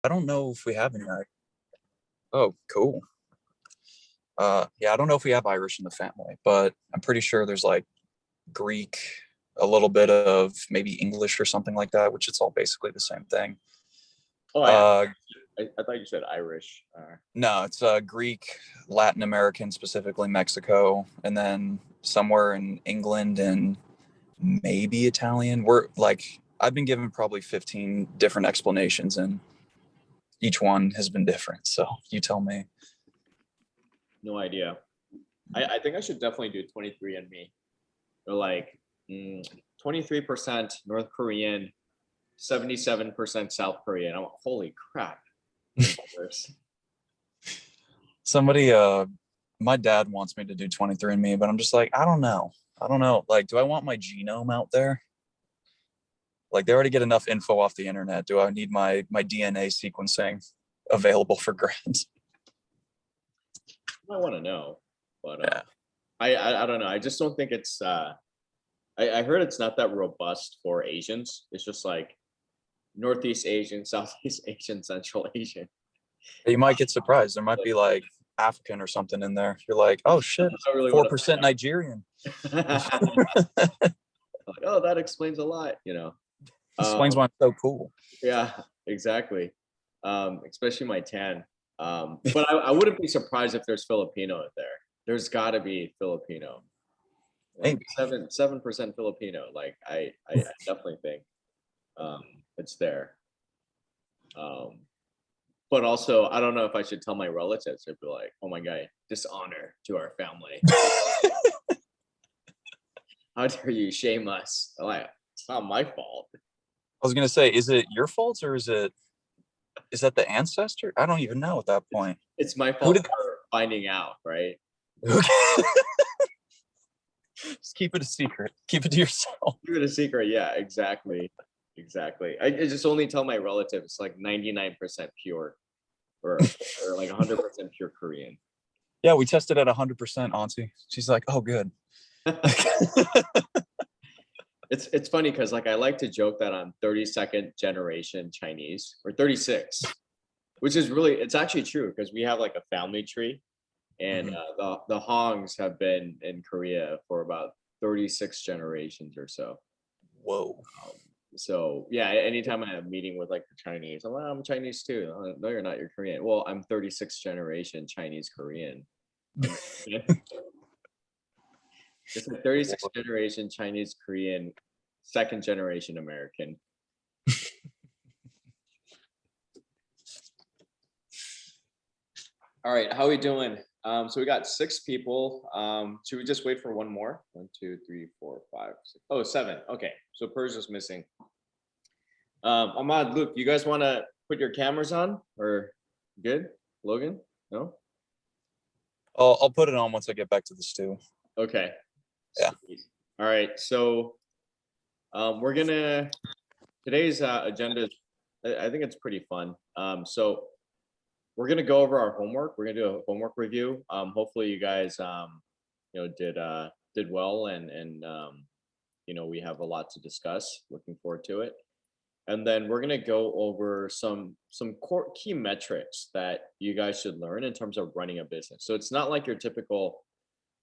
I don't know if we have any. Oh, cool. Yeah, I don't know if we have Irish in the family, but I'm pretty sure there's like Greek, a little bit of maybe English or something like that, which it's all basically the same thing. Oh, Uh, I thought you said Irish. no, it's Greek, Latin American, specifically Mexico, and then somewhere in England and maybe Italian. We're like, I've been given probably 15 different explanations, and each one has been different. So you tell me. No idea. I think I should definitely do 23andMe. They're like 23% North Korean, 77% South Korean. I'm like, holy crap. Somebody, my dad wants me to do 23andMe, but I'm just like, I don't know. I don't know. Like, do I want my genome out there? Like, they already get enough info off the internet. Do I need my DNA sequencing available for grabs? I want to know, but Yeah. I don't know. I just don't think it's. I heard it's not that robust for Asians. It's just like Northeast Asian, Southeast Asian, Central Asian. You might get surprised. There might be like African or something in there. You're like, oh shit, I really want 4% Nigerian. Like, oh, that explains a lot, you know. Explains why I'm so cool. Yeah, exactly. Especially my tan. But I wouldn't be surprised if there's Filipino in there. There's got to be Filipino. Like Maybe. 7% Filipino. Like I definitely think it's there. Um, but also, I don't know if I should tell my relatives. They'd be like, "Oh my god, dishonor to our family! How dare you shame us?" I'm like, it's not my fault. I was gonna say, is it your fault or is that the ancestor? I don't even know at that point. It's my Who fault did? for finding out, right? Just keep it a secret. Keep it to yourself. Keep it a secret. Yeah, exactly. Exactly. I just only tell my relatives like 99% pure or like 100% pure Korean. Yeah, we tested at 100%, Auntie. She's like, oh, good. It's funny because like I like to joke that I'm 32nd generation Chinese or 36, which is really it's actually true because we have like a family tree, and the Hongs have been in Korea for about 36 generations or so. Whoa. So yeah, anytime I have a meeting with like the Chinese, I'm like, I'm Chinese too. Oh, no, you're not. You're Korean. Well, I'm 36th generation Chinese Korean. It's a 36th generation Chinese Korean, second generation American. All right, how are we doing? So we got 6 people. Should we just wait for one more? 1, 2, 3, 4, 5, 6. Oh, 7. Okay, so Persia's missing. Ahmad, Luke, you guys want to put your cameras on or good? Logan? No? I'll put it on once I get back to the stew. Okay. Yeah. Sweet. All right. So we're gonna today's agenda is I think it's pretty fun. So we're gonna go over our homework. We're gonna do a homework review. Hopefully you guys did well and we have a lot to discuss. Looking forward to it. And then we're going to go over some core key metrics that you guys should learn in terms of running a business. So it's not like your typical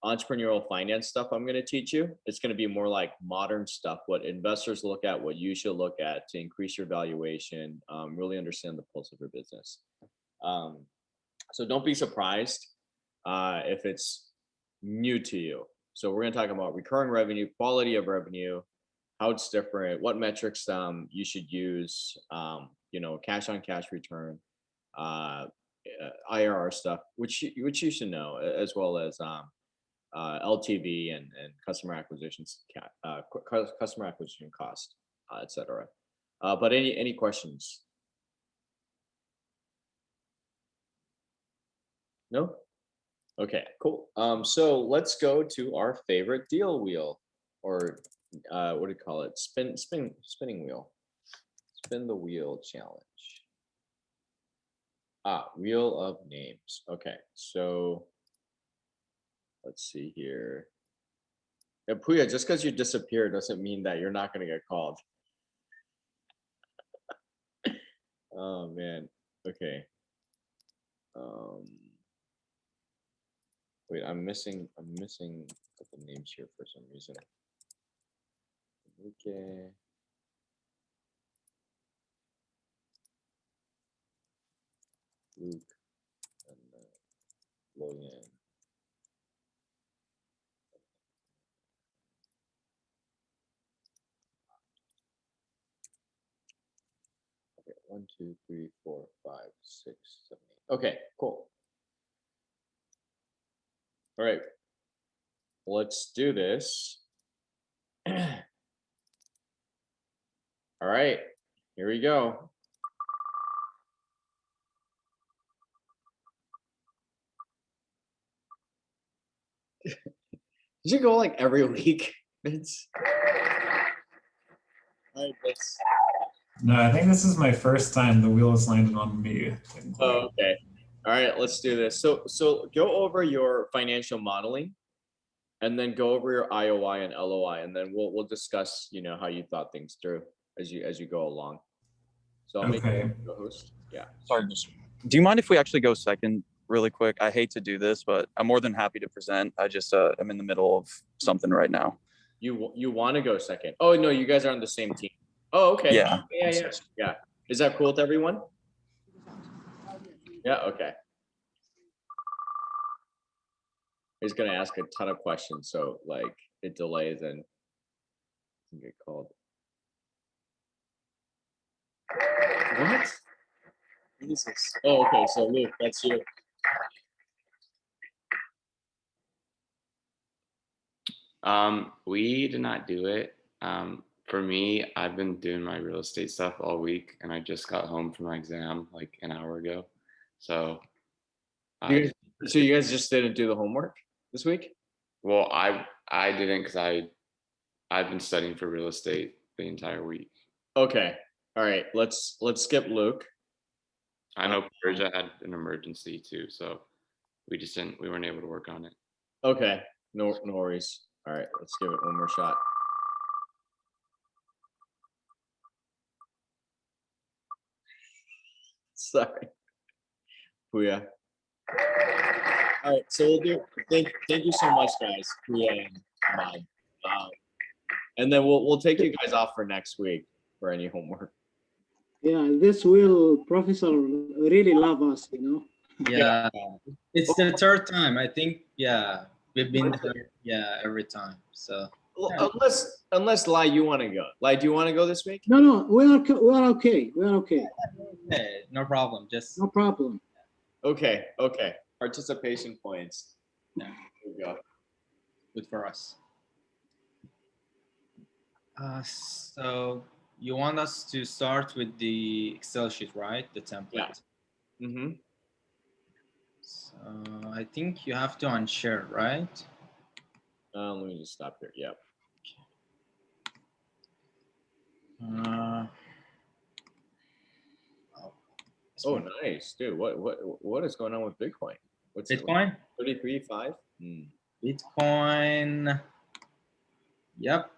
entrepreneurial finance stuff I'm going to teach you. It's going to be more like modern stuff, what investors look at, what you should look at to increase your valuation, really understand the pulse of your business. So don't be surprised if it's new to you. So we're going to talk about recurring revenue, quality of revenue, how it's different, what metrics you should use, cash on cash return, IRR stuff, which you should know, as well as LTV and customer acquisitions, customer acquisition cost, etc. But any questions? No. Okay, cool. So let's go to our favorite deal wheel, or what do you call it? Spinning wheel. Spin the wheel challenge. Wheel of names. Okay, so let's see here. Yeah, Puya, just because you disappear doesn't mean that you're not going to get called. Oh man. Okay. Wait, I'm missing a couple names here for some reason. Okay. Luke and Loyan. Okay, 1, 2, 3, 4, 5, 6, 7, 8. Okay, cool. All right, let's do this. All right, here we go. Did you go like every week, Vince? All right, Vince. No, I think this is my first time the wheel has landed on me. Oh, okay. All right, let's do this. So go over your financial modeling, and then go over your IOI and LOI, and then we'll discuss, you know, how you thought things through as you go along. So I'll make you Okay. the host. Yeah. Sorry, do you mind if we actually go second really quick? I hate to do this, but I'm more than happy to present. I just I'm in the middle of something right now. You want to go second? Oh no, you guys are on the same team. Oh, okay. Yeah. Yeah. Is that cool with everyone? Yeah. Okay. He's gonna ask a ton of questions, so like it delays and can get called. What? Jesus. Oh, okay. So Luke, that's you. We did not do it. For me, I've been doing my real estate stuff all week, and I just got home from my exam like an hour ago. So, So you guys just didn't do the homework this week? well, I didn't because I've been studying for real estate the entire week. Okay. All right. Let's skip Luke. I know Persia had an emergency too, so we weren't able to work on it. Okay. No worries. All right. Let's give it one more shot. Sorry. Puya. All right. So we'll do. Thank you so much, guys. Puya and Ahmad. And then we'll take you guys off for next week for any homework. Yeah, this will professor really love us, you know. Yeah, it's the third time. I think, yeah, we've been there, yeah, every time. So Well, unless Lai, you want to go. Lai, do you want to go this week? No, we're okay. We're okay. hey, no problem. Just No problem. Okay. Participation points. Yeah. There we go. good for us. So you want us to start with the Excel sheet, right? The template. Yeah. Mm-hmm. So I think you have to unshare, right? Let me just stop here. Yep. Oh, nice, dude. What is going on with Bitcoin? What's Bitcoin? 33.5? Bitcoin. Yep.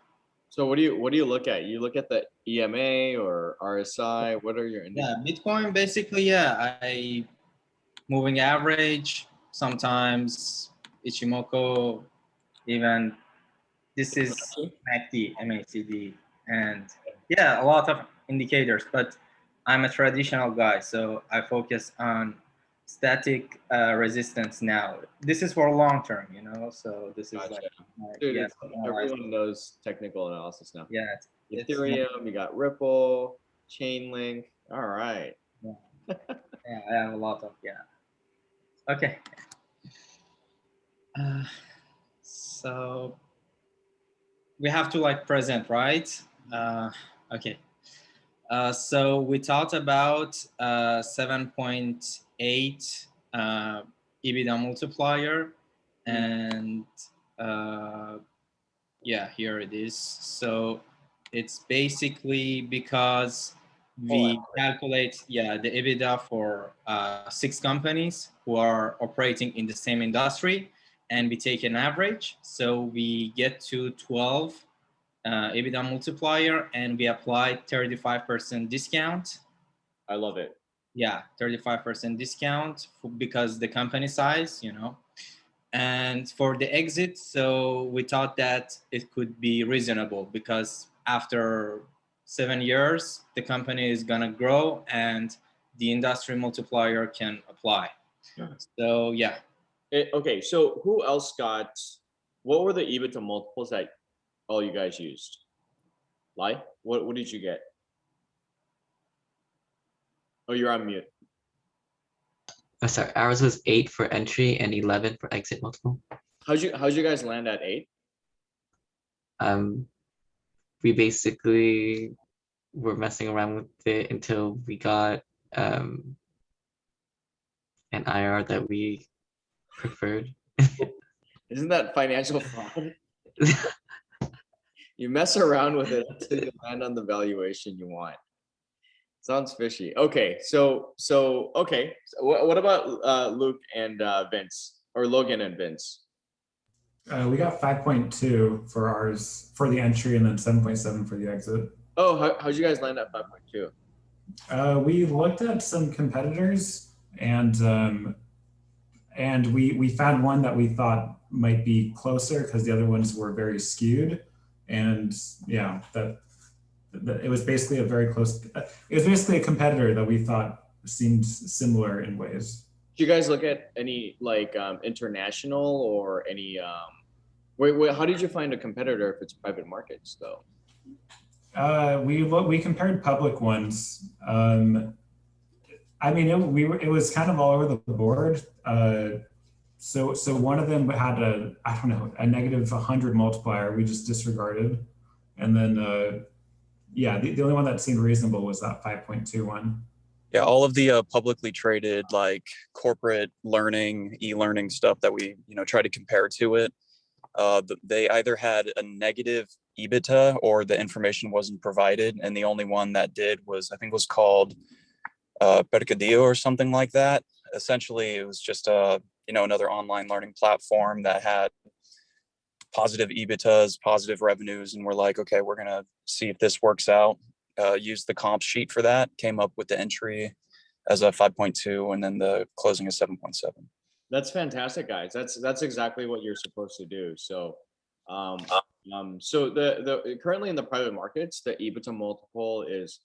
So what do you look at? You look at the EMA or RSI? What are your Yeah, Bitcoin basically, yeah, I moving average, sometimes Ichimoku, even this is MACD, MACD, and yeah, a lot of indicators, but I'm a traditional guy, so I focus on static resistance now. This is for long term, you know, so this is like, Dude, yeah, everyone knows technical analysis now. yeah, Ethereum, you got Ripple, Chainlink. All right. Yeah, yeah, I have a lot of, yeah. Okay. So we have to like present, right? Okay. So we talked about 7.8 EBITDA multiplier, and yeah, here it is. So it's basically because we calculate, yeah, the EBITDA for 6 companies who are operating in the same industry, and we take an average. So we get to 12 EBITDA multiplier, and we apply 35% discount. I love it. yeah, 35% discount because the company size, you know. And for the exit, so we thought that it could be reasonable because after 7 years, the company is gonna grow and the industry multiplier can apply. Yeah. So yeah, Okay, so who else got? What were the EBITDA multiples that all you guys used? Lai, what did you get? Oh, you're on mute. Oh, sorry, ours was 8 for entry and 11 for exit multiple. How'd you guys land at 8? We basically were messing around with it until we got an IR that we preferred. Isn't that financial fraud? You mess around with it until you land on the valuation you want. Sounds fishy. Okay, so okay. So what about Luke and Vince, or Logan and Vince? We got 5.2 for ours for the entry and then 7.7 for the exit. Oh, how'd you guys land at 5.2? We looked at some competitors and we found one that we thought might be closer because the other ones were very skewed. And yeah, that it was basically a very close, it was basically a competitor that we thought seemed similar in ways. Did you guys look at any like international or any wait, how did you find a competitor if it's private markets though? We compared public ones. I mean, it was kind of all over the board. So one of them had a negative 100 multiplier. We just disregarded, and then yeah, the only one that seemed reasonable was that 5.21. Yeah, all of the publicly traded like corporate learning, e-learning stuff that we try to compare to it, they either had a negative EBITDA or the information wasn't provided, and the only one that did was, I think, was called Percadillo or something like that. Essentially, it was just another online learning platform that had positive EBITDAs, positive revenues, and we're like, okay, we're gonna see if this works out. Use the comp sheet for that. Came up with the entry as a 5.2, and then the closing is 7.7. That's fantastic, guys. That's exactly what you're supposed to do. So, so the currently in the private markets, the EBITDA multiple is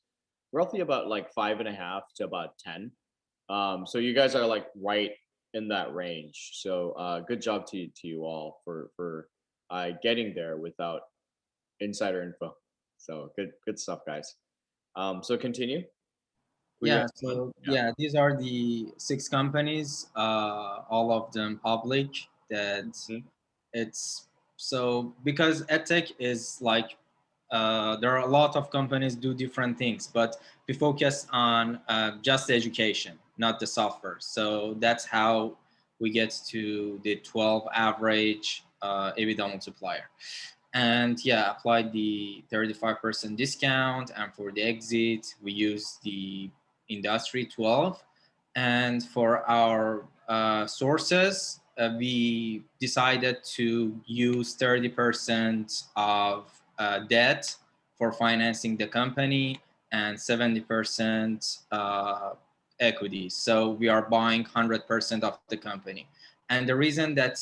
roughly about like 5.5 to about 10. So you guys are like right in that range. So good job to you all for getting there without insider info. So good stuff, guys. So continue. Who you yeah. have on? So yeah, these are the 6 companies, all of them public. That Mhm. it's so because edtech is like there are a lot of companies do different things, but we focus on just education, not the software. So that's how we get to the 12 average EBITDA multiplier. And yeah, applied the 35% discount, and for the exit, we use the industry 12. And for our sources, we decided to use 30% of debt for financing the company and 70% equity. So we are buying 100% of the company. And the reason that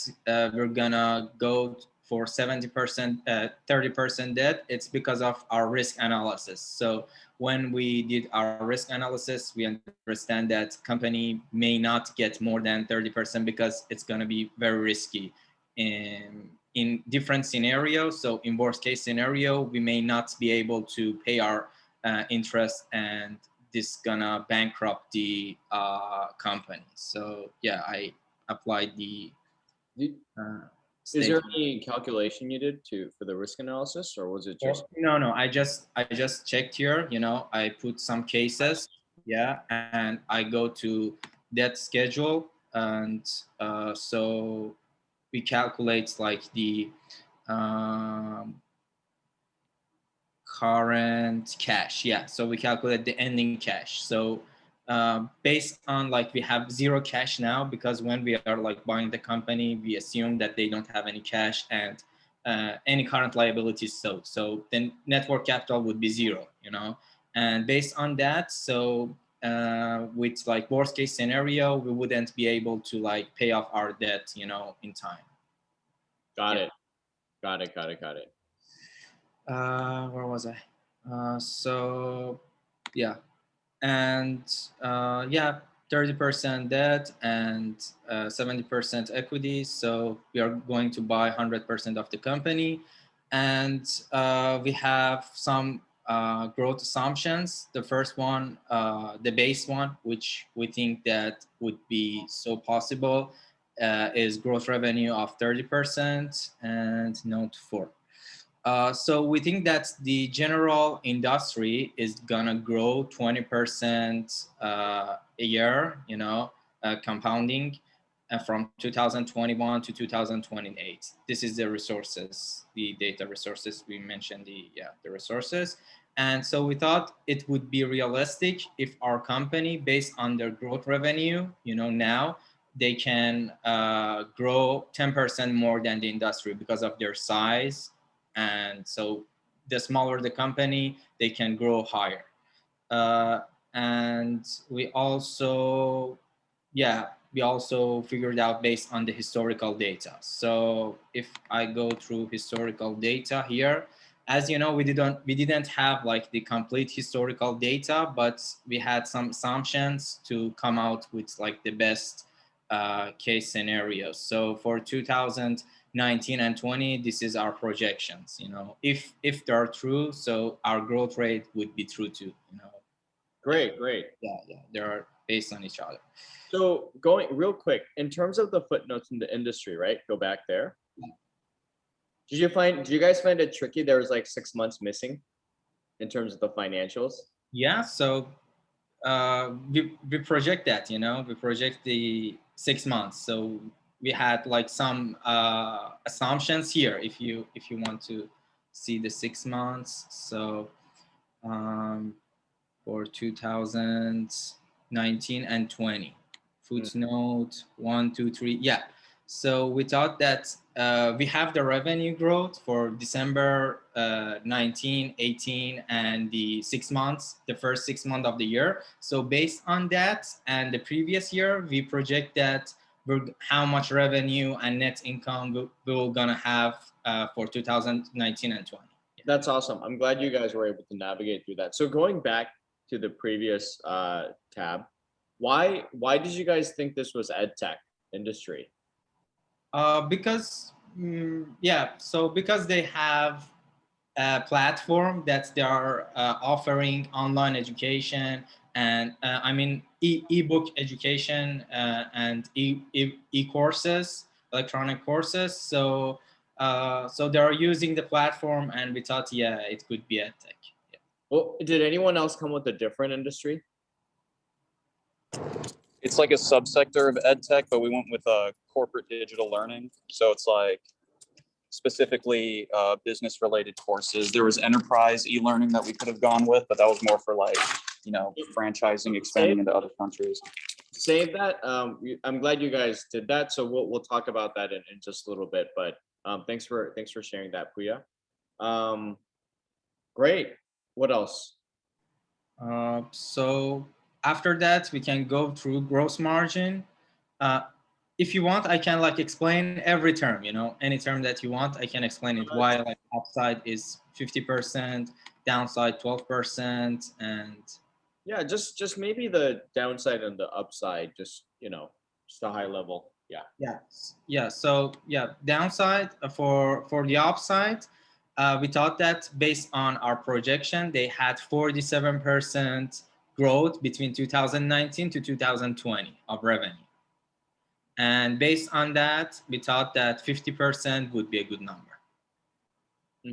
we're gonna go for 70%, 30% debt, it's because of our risk analysis. So when we did our risk analysis, we understand that company may not get more than 30% because it's going to be very risky in different scenarios. So in worst case scenario, we may not be able to pay our interest, and this gonna bankrupt the company. So yeah, I applied the Is there any calculation you did for the risk analysis, or was it just? No, I just checked here, I put some cases, yeah, and I go to debt schedule, and so we calculate like the current cash, yeah, so we calculate the ending cash. So based on like we have 0 cash now, because when we are like buying the company, we assume that they don't have any cash and any current liabilities. So then network capital would be 0, and based on that, so with like worst case scenario, we wouldn't be able to like pay off our debt, you know, in time. Got Yeah. it. Got it. Got it. Got it. Where was I? So yeah, and yeah, 30% debt and 70% equity. So we are going to buy 100% of the company, and we have some growth assumptions. The first one, the base one, which we think that would be so possible, is growth revenue of 30%, and note 4. So we think that the general industry is gonna grow 20% a year, you know, compounding from 2021 to 2028. This is the resources, the data resources. We mentioned the resources. And so we thought it would be realistic if our company, based on their growth revenue, you know, now they can grow 10% more than the industry because of their size. And so the smaller the company, they can grow higher. And we also figured out based on the historical data. So if I go through historical data here, as you know, we didn't have like the complete historical data, but we had some assumptions to come out with like the best case scenarios. So for 2019 and 20, this is our projections, you know, if they're true, so our growth rate would be true too, you know. Great. Great. Yeah, they're based on each other. So going real quick, in terms of the footnotes in the industry, right? Go back there. Did you guys find it tricky? There was like 6 months missing in terms of the financials. Yeah, so we project that, you know, we project the 6 months. So we had like some assumptions here. If you want to see the 6 months, so for 2019 and 20, footnote 1, 2, 3, yeah. So we thought that we have the revenue growth for December 19, 18, and the 6 months, the first 6 months of the year. So based on that and the previous year, we project that how much revenue and net income we're gonna have for 2019 and 20. Yeah. That's awesome. I'm glad you guys were able to navigate through that. So going back to the previous tab, why did you guys think this was ed tech industry? Because because they have a platform that they are offering online education and ebook education and e-courses, electronic courses. So they are using the platform, and we thought, yeah, it could be ed tech. Yeah. Well, did anyone else come with a different industry? It's like a subsector of ed tech, but we went with corporate digital learning. So it's like specifically business related courses. There was enterprise e-learning that we could have gone with, but that was more for like, you know, franchising, expanding into other countries. Save that. I'm glad you guys did that. So we'll talk about that in just a little bit. But thanks for sharing that, Puya. Great. What else? So after that, we can go through gross margin. If you want, I can like explain every term, you know, any term that you want, I can explain it. Why like upside is 50%, downside 12%, and yeah, just maybe the downside and the upside, just, you know, just a high level. Yeah. So downside for the upside, we thought that based on our projection, they had 47% growth between 2019 to 2020 of revenue. And based on that, we thought that 50% would be a good number,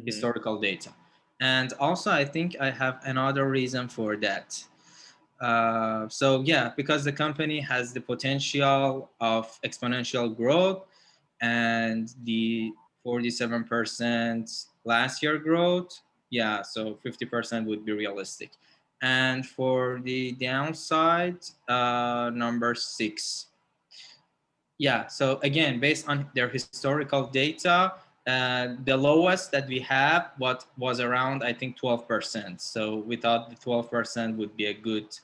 historical data. And also, I think I have another reason for that. So yeah, because the company has the potential of exponential growth, and the 47% last year growth, yeah, so 50% would be realistic. And for the downside, number 6. Yeah, so again, based on their historical data, the lowest that we have was around, I think, 12%. So we thought the 12% would be a good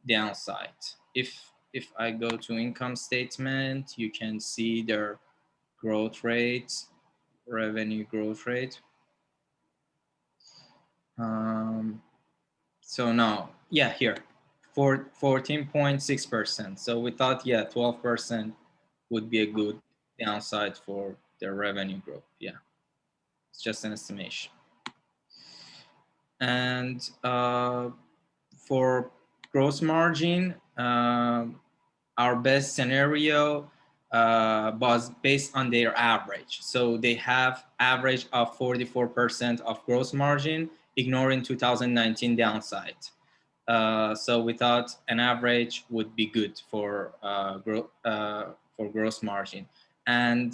downside. If I go to income statement, you can see their growth rate, revenue growth rate. So now, yeah, here, 14.6%. So we thought, yeah, 12% would be a good downside for their revenue growth. Yeah, it's just an estimation. And for gross margin, our best scenario was based on their average. So they have average of 44% of gross margin, ignoring 2019 downside. So we thought an average would be good for gross margin. And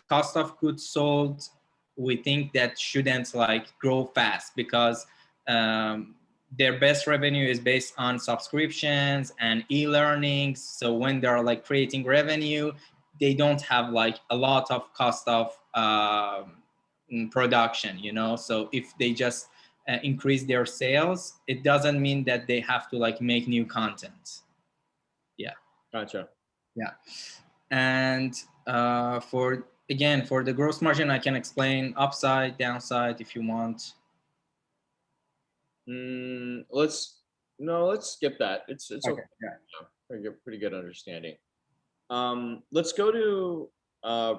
cost of goods sold, we think that shouldn't like grow fast because their best revenue is based on subscriptions and e-learnings. So when they're like creating revenue, they don't have like a lot of cost of production, you know? So if they just increase their sales, it doesn't mean that they have to like make new content. Yeah. Gotcha. Yeah. And for the gross margin, I can explain upside, downside if you want. Let's skip that. It's okay. Yeah. Pretty good understanding. Let's go to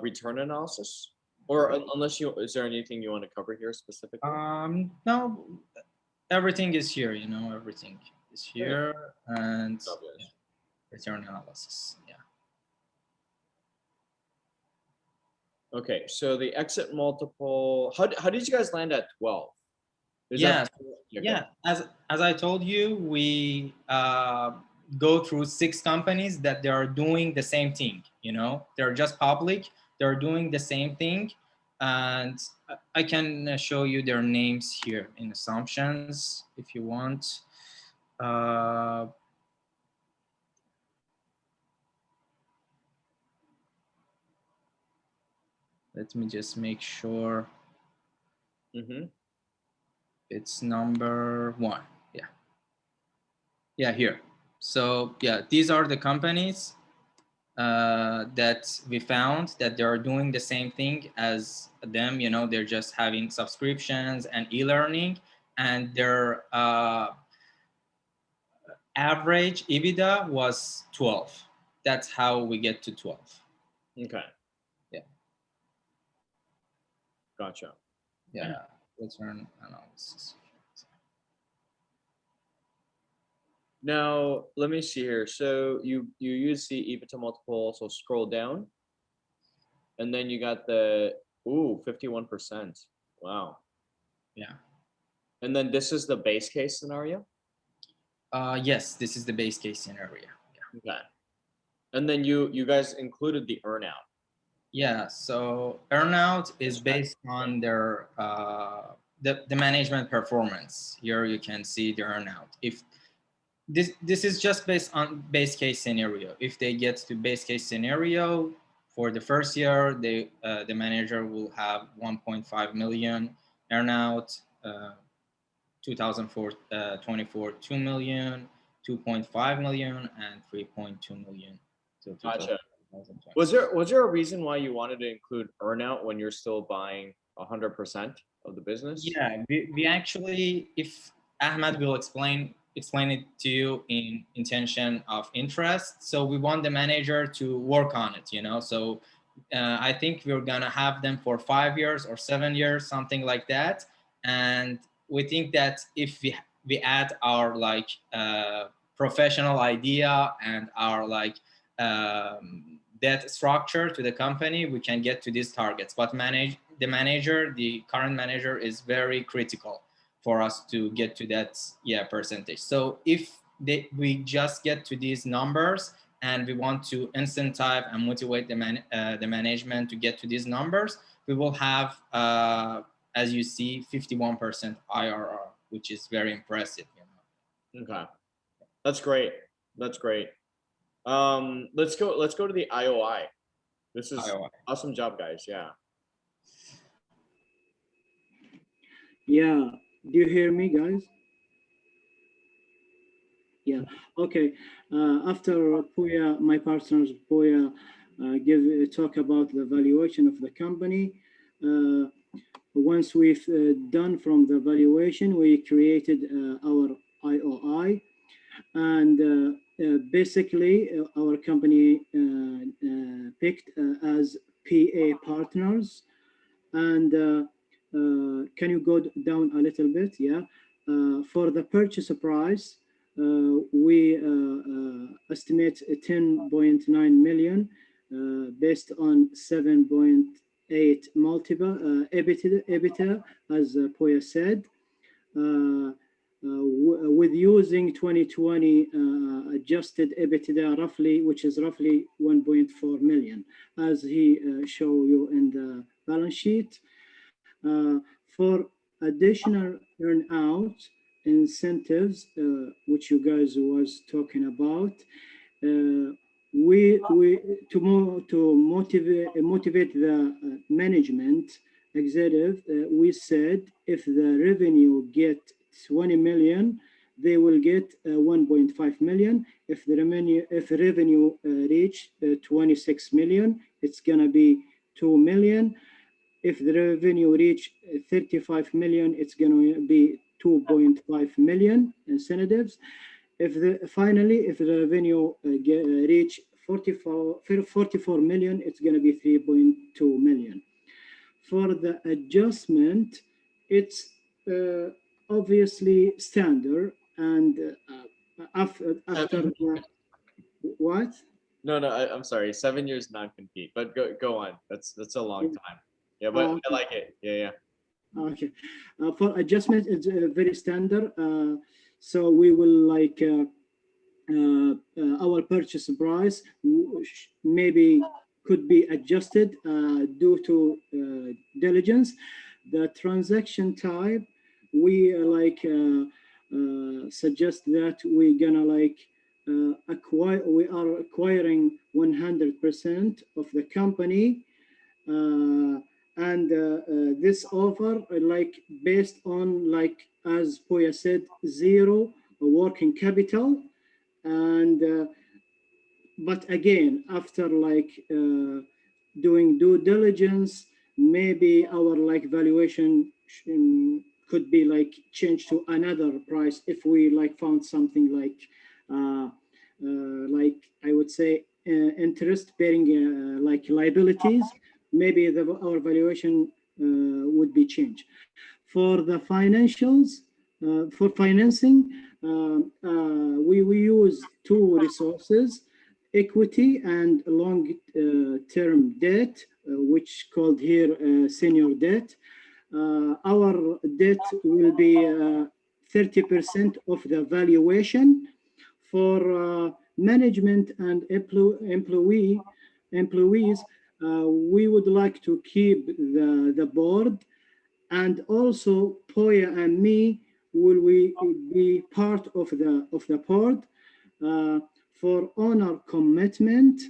return analysis. Or unless is there anything you want to cover here specifically? No, everything is here. You know, everything is here, and yeah, return analysis. Yeah. Okay, so the exit multiple. How did you guys land at 12? Yeah. As I told you, we go through 6 companies that they are doing the same thing. You know, they're just public. They're doing the same thing, and I can show you their names here in assumptions if you want. Let me just make sure. It's number 1. Yeah, here. So yeah, these are the companies that we found that they are doing the same thing as them. You know, they're just having subscriptions and e-learning, and their average EBITDA was 12. That's how we get to 12. Okay. Yeah. Gotcha. Yeah. Return analysis. Now, let me see here. So you use the EBITDA multiple, so scroll down. And then you got the, 51%. Wow. Yeah. And then this is the base case scenario? Yes, this is the base case scenario. Yeah. Okay. And then you guys included the earnout. Yeah, so earnout is based on their the management performance. Here you can see the earnout. If this is just based on base case scenario. If they get to base case scenario for the first year, they the manager will have 1.5 million earnout. 2024 2 million, 2.5 million, and 3.2 million. So Gotcha. Was there a reason why you wanted to include earnout when you're still buying 100% of the business? Yeah, we actually, if Ahmed will explain it to you in intention of interest. So we want the manager to work on it, you know. So I think we're gonna have them for 5 years or 7 years, something like that. And we think that if we add our like professional idea and our like debt structure to the company, we can get to these targets. But the current manager is very critical for us to get to that percentage. So if we just get to these numbers and we want to incentivize and motivate the management to get to these numbers, we will have, as you see, 51% IRR, which is very impressive. You know? Okay, that's great. Let's go to the IOI. This is IOI. Awesome job, guys. Yeah. Yeah. Do you hear me, guys? Yeah. Okay. After Puya, my partners Puya talk about the valuation of the company. Once we've done from the valuation, we created our IOI, and basically our company picked as PA partners. And can you go down a little bit? Yeah. For the purchase price, we estimate 10.9 million based on 7.8 multiple EBITDA, as Poya said. With using 2020 adjusted EBITDA roughly, which is roughly 1.4 million, as he show you in the balance sheet. For additional earn-out incentives, which you guys was talking about, we to motivate the management executive, we said if the revenue get 20 million, they will get 1.5 million. If the revenue reach 26 million, it's gonna be 2 million. If the revenue reach 35 million, it's gonna be 2.5 million incentives. Finally, if the revenue reach 44 million, it's gonna be 3.2 million. For the adjustment, it's obviously standard, and after what? No, I'm sorry. 7 years non-compete, but go on. That's a long time. Yeah, but I like it. Yeah. Okay. For adjustment, it's very standard. So we will like our purchase price maybe could be adjusted due to diligence. The transaction type, we suggest that we're gonna we are acquiring 100% of the company, and this offer based on as Poya said, zero working capital, and but again, after doing due diligence, maybe our valuation could be changed to another price if we found something I would say interest bearing liabilities. Maybe our valuation would be changed. For the financials, for financing, we use two resources: equity and long-term debt, which called here senior debt. Our debt will be 30% of the valuation. For management and employees, we would like to keep the board, and also Poya and me will be part of the board. For owner commitment,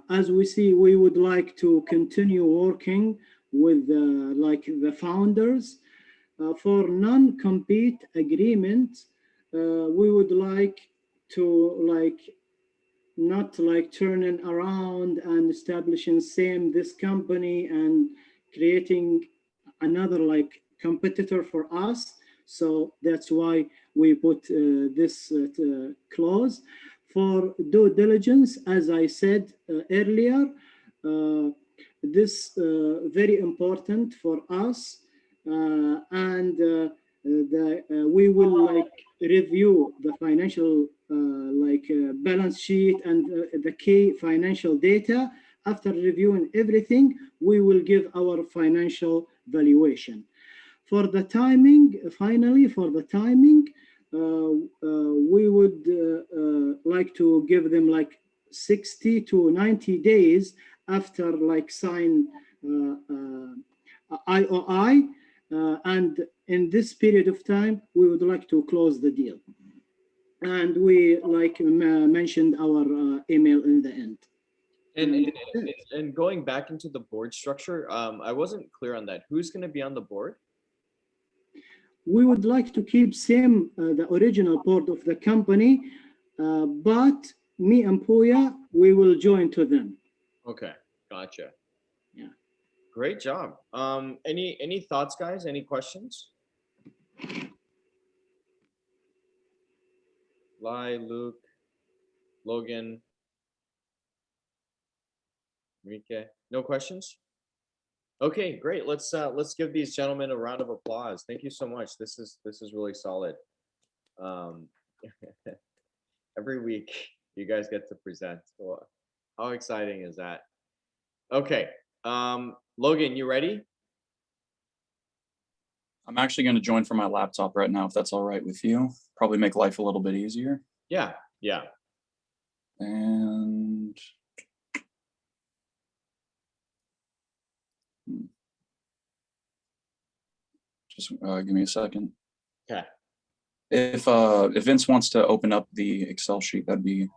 as we see, we would like to continue working with the founders. For non-compete agreement, we would like to not turning around and establishing this company and creating another competitor for us. So that's why we put this clause. For due diligence, as I said earlier, this very important for us, and we will review the financial balance sheet and the key financial data. After reviewing everything, we will give our financial valuation. For the timing, finally, for the timing, we would like to give them 60 to 90 days after sign IOI, and in this period of time, we would like to close the deal. And we mentioned our email in the end. And going back into the board structure, I wasn't clear on that. Who's going to be on the board? we would like to keep same the original board of the company, but me and Puya, we will join to them. Okay, gotcha. Yeah. Great job. Any thoughts, guys? Any questions? Lai, Luke, Logan, Enrique. No questions? Okay, great. Let's give these gentlemen a round of applause. Thank you so much. This is really solid. Every week you guys get to present. Well, how exciting is that? Okay. Logan, you ready? I'm actually going to join from my laptop right now, if that's all right with you. Probably make life a little bit easier. Yeah, yeah. And just give me a second. Okay. If Vince wants to open up the Excel sheet, that'd be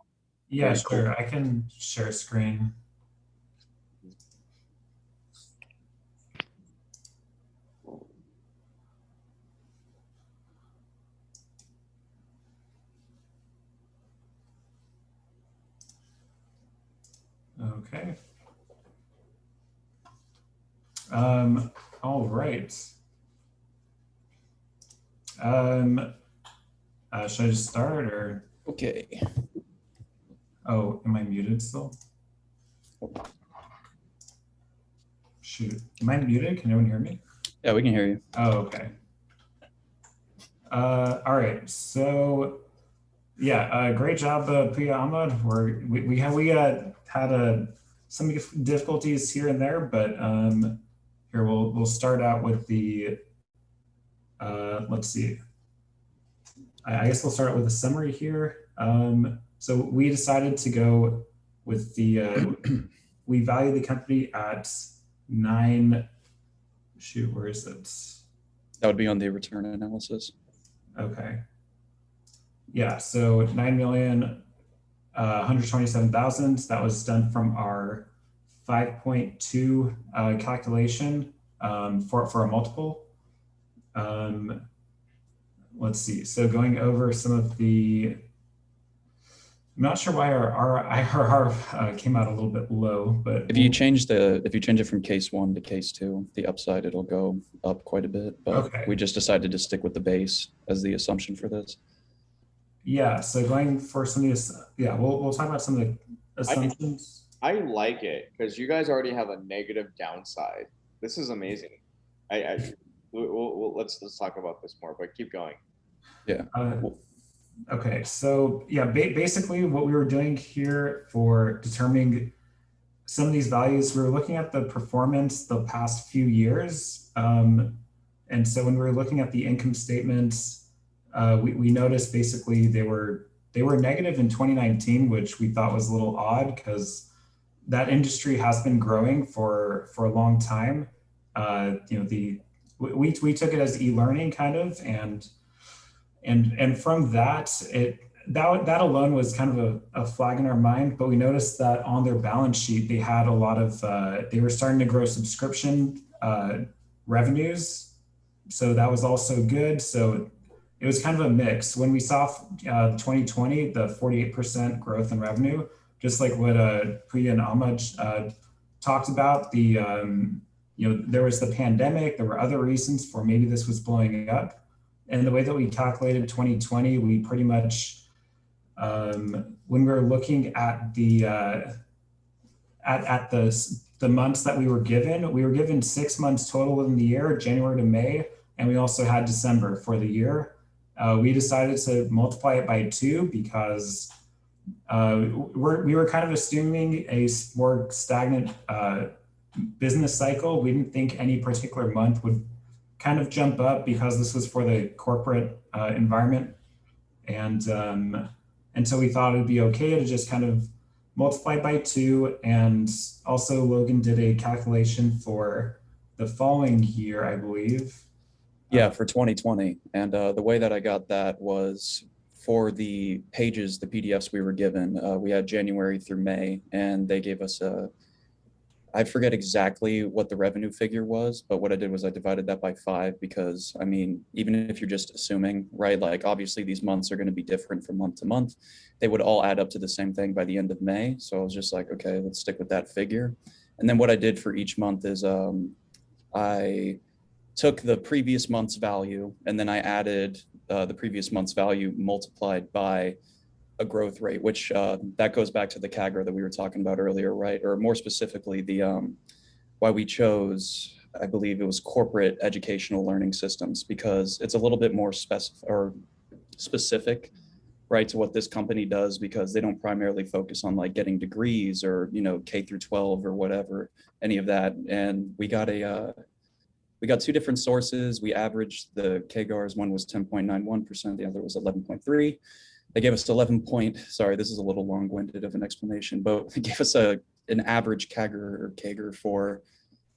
Yeah, very cool. sure. I can share screen. Okay. All right. Should I just start or? Okay. Oh, am I muted still? Shoot, am I muted? Can anyone hear me? Yeah, we can hear you. Oh, okay. All right, so yeah, great job, Priya Ahmad. We had some difficulties here and there, but here we'll start out with the let's see. I guess we'll start with a summary here. So we decided to go with the we value the company at 9. Shoot, where is it? That would be on the return analysis. Okay. Yeah, so 9,127,000. That was done from our 5.2 calculation for a multiple. Let's see. So going over some of the, I'm not sure why our IRR came out a little bit low, but If you change it from case 1 to case 2, the upside, it'll go up quite a bit. But okay. we just decided to stick with the base as the assumption for this. Yeah. So going for some of these, yeah, we'll talk about some of the assumptions. I like it because you guys already have a negative downside. This is amazing. Let's talk about this more, but keep going. Yeah. Okay, so yeah, basically what we were doing here for determining some of these values, we were looking at the performance the past few years. And so when we were looking at the income statements, we noticed basically they were negative in 2019, which we thought was a little odd because that industry has been growing for a long time. We took it as e-learning kind of, and from that, that alone was kind of a flag in our mind, but we noticed that on their balance sheet, they had a lot of, they were starting to grow subscription revenues. So that was also good. So it was kind of a mix. When we saw 2020, the 48% growth in revenue, just like what Priya and Ahmad talked about, there was the pandemic, there were other reasons for maybe this was blowing up. And the way that we calculated 2020, we pretty much, when we were looking at the months that we were given 6 months total in the year, January to May, and we also had December for the year. We decided to multiply it by 2 because we were kind of assuming a more stagnant business cycle. We didn't think any particular month would kind of jump up because this was for the corporate environment. And so we thought it'd be okay to just kind of multiply by 2. And also Logan did a calculation for the following year, I believe. Yeah, for 2020. And the way that I got that was for the pages, the PDFs we were given, we had January through May, and they gave us I forget exactly what the revenue figure was, but what I did was I divided that by 5 because, I mean, even if you're just assuming, right, like obviously these months are going to be different from month to month, they would all add up to the same thing by the end of May. So I was just like, okay, let's stick with that figure. And then what I did for each month is I took the previous month's value and then I added the previous month's value multiplied by a growth rate, which that goes back to the CAGR that we were talking about earlier, right? Or more specifically, the why we chose, I believe it was corporate educational learning systems, because it's a little bit more specific, right, to what this company does, because they don't primarily focus on like getting degrees or, you know, K through 12 or whatever, any of that. And we got 2 different sources. We averaged the CAGRs. One was 10.91%, the other was 11.3. They gave us sorry, this is a little long-winded of an explanation, but they gave us an average CAGR for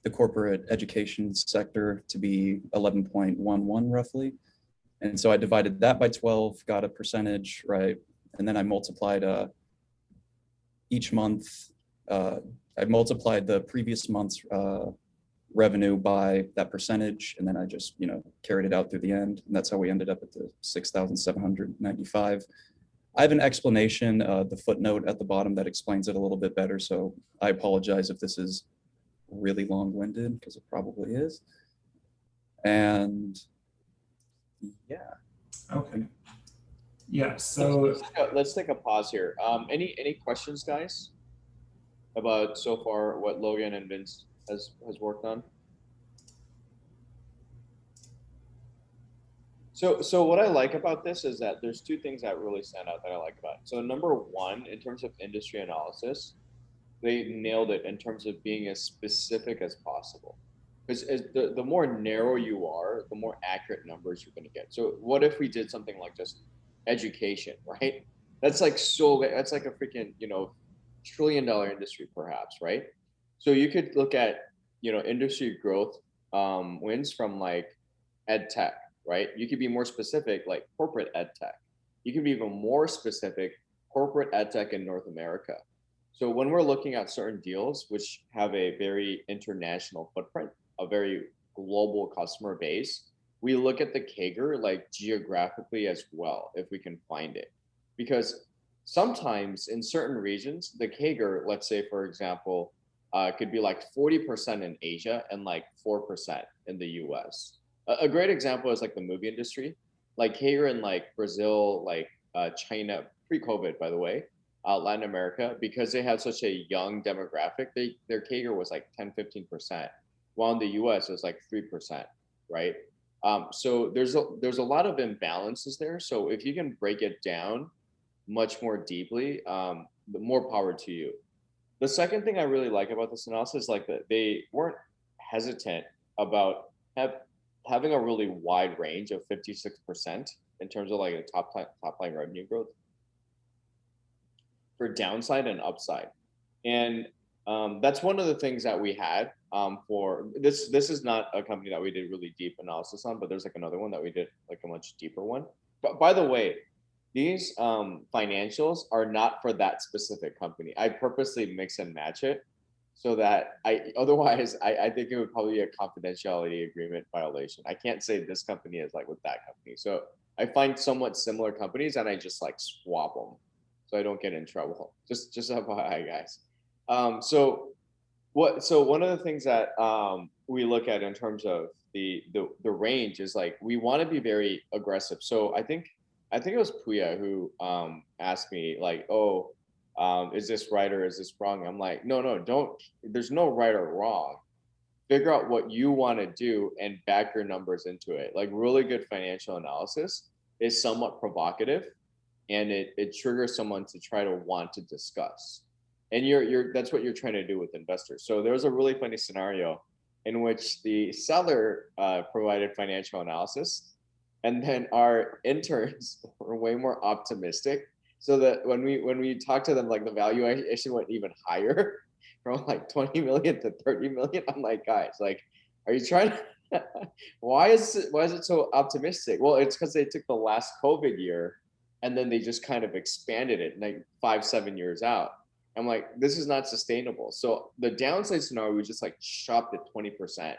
the corporate education sector to be 11.11 roughly. And so I divided that by 12, got a percentage, right? And then I multiplied each month, I multiplied the previous month's revenue by that percentage, and then I just, you know, carried it out through the end, and that's how we ended up at the 6,795. I have an explanation, the footnote at the bottom that explains it a little bit better, so I apologize if this is really long-winded, because it probably is. And yeah. Okay. Yeah, so Let's take a pause here. Any questions, guys, about so far what Logan and Vince has worked on? So what I like about this is that there's 2 things that really stand out that I like about it. So number 1, in terms of industry analysis, they nailed it in terms of being as specific as possible. Because the more narrow you are, the more accurate numbers you're going to get. So what if we did something like just education, right? That's like a freaking, you know, $1 trillion industry perhaps, right? So you could look at, you know, industry growth wins from like ed tech, right? You could be more specific, like corporate ed tech. You can be even more specific, corporate ed tech in North America. So when we're looking at certain deals which have a very international footprint, a very global customer base, we look at the CAGR like geographically as well, if we can find it. Because sometimes in certain regions, the CAGR, let's say for example, could be like 40% in Asia and like 4% in the US. A great example is like the movie industry, like CAGR in like Brazil, like China, pre-COVID, by the way, Latin America, because they have such a young demographic, their CAGR was like 10-15%, while in the US it was like 3%, right? So there's a lot of imbalances there. So if you can break it down much more deeply, the more power to you. The second thing I really like about this analysis is like that they weren't hesitant about having a really wide range of 56% in terms of like a top line revenue growth for downside and upside. And that's one of the things that we had for this. This is not a company that we did really deep analysis on, but there's like another one that we did like a much deeper one. But by the way, these financials are not for that specific company. I purposely mix and match it so that otherwise I think it would probably be a confidentiality agreement violation. I can't say this company is like with that company. So I find somewhat similar companies and I just like swap them so I don't get in trouble. Just FYI, guys. So one of the things that we look at in terms of the range is like we want to be very aggressive. So I think it was Puya who asked me like, oh, is this right or is this wrong? I'm like, no, don't. There's no right or wrong. Figure out what you want to do and back your numbers into it. Like really good financial analysis is somewhat provocative, and it triggers someone to try to want to discuss. And that's what you're trying to do with investors. So there was a really funny scenario in which the seller provided financial analysis, and then our interns were way more optimistic. So that when we talked to them, like the valuation went even higher, from like 20 million to 30 million. I'm like, guys, like, are you trying to? why is it so optimistic? Well, it's because they took the last COVID year, and then they just kind of expanded it like 5-7 years out. I'm like, this is not sustainable. So the downside scenario, we just like chopped it 20%,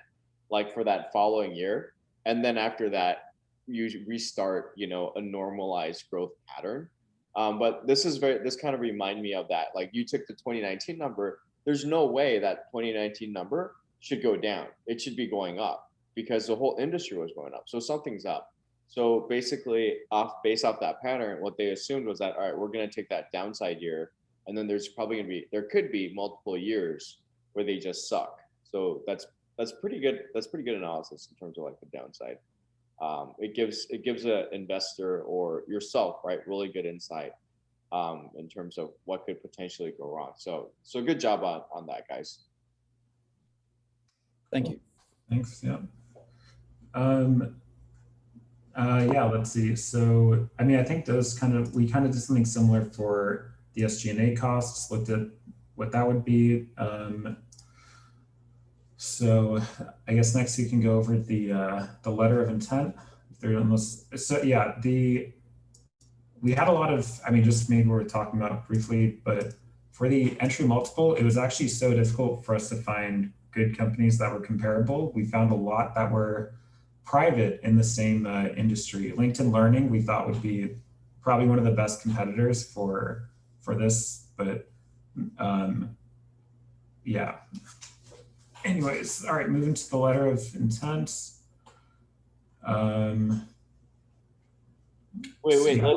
like for that following year. And then after that, you restart, you know, a normalized growth pattern. But this kind of remind me of that. Like you took the 2019 number, there's no way that 2019 number should go down. It should be going up because the whole industry was going up. So something's up. So basically, based off that pattern, what they assumed was that, all right, we're going to take that downside year, and then there could be multiple years where they just suck. So that's pretty good. That's pretty good analysis in terms of like the downside. It gives an investor or yourself, right, really good insight in terms of what could potentially go wrong. So good job on that, guys. Thank you. Thanks. Yeah. Yeah, let's see. So, I mean, I think we kind of did something similar for the SG&A costs, looked at what that would be. So I guess next you can go over the letter of intent. So yeah, we had a lot of, I mean, just maybe we were talking about briefly, but for the entry multiple, it was actually so difficult for us to find good companies that were comparable. We found a lot that were private in the same industry. LinkedIn Learning we thought would be probably one of the best competitors for this, but yeah. Anyways, all right, moving to the letter of intent. Wait, yeah.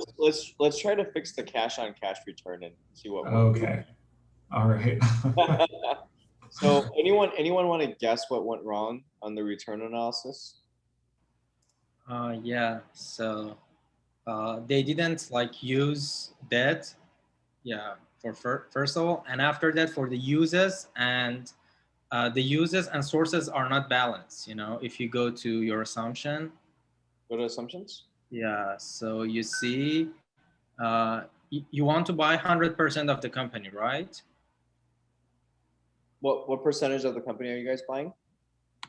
let's try to fix the cash on cash return and see what. Okay. All right. So anyone want to guess what went wrong on the return analysis? Yeah, so they didn't like use debt, yeah, for first of all, and after that for the uses, and the uses and sources are not balanced. You know, if you go to your assumption, Go to assumptions. yeah, so you see, you want to buy 100% of the company, right? What percentage of the company are you guys buying? I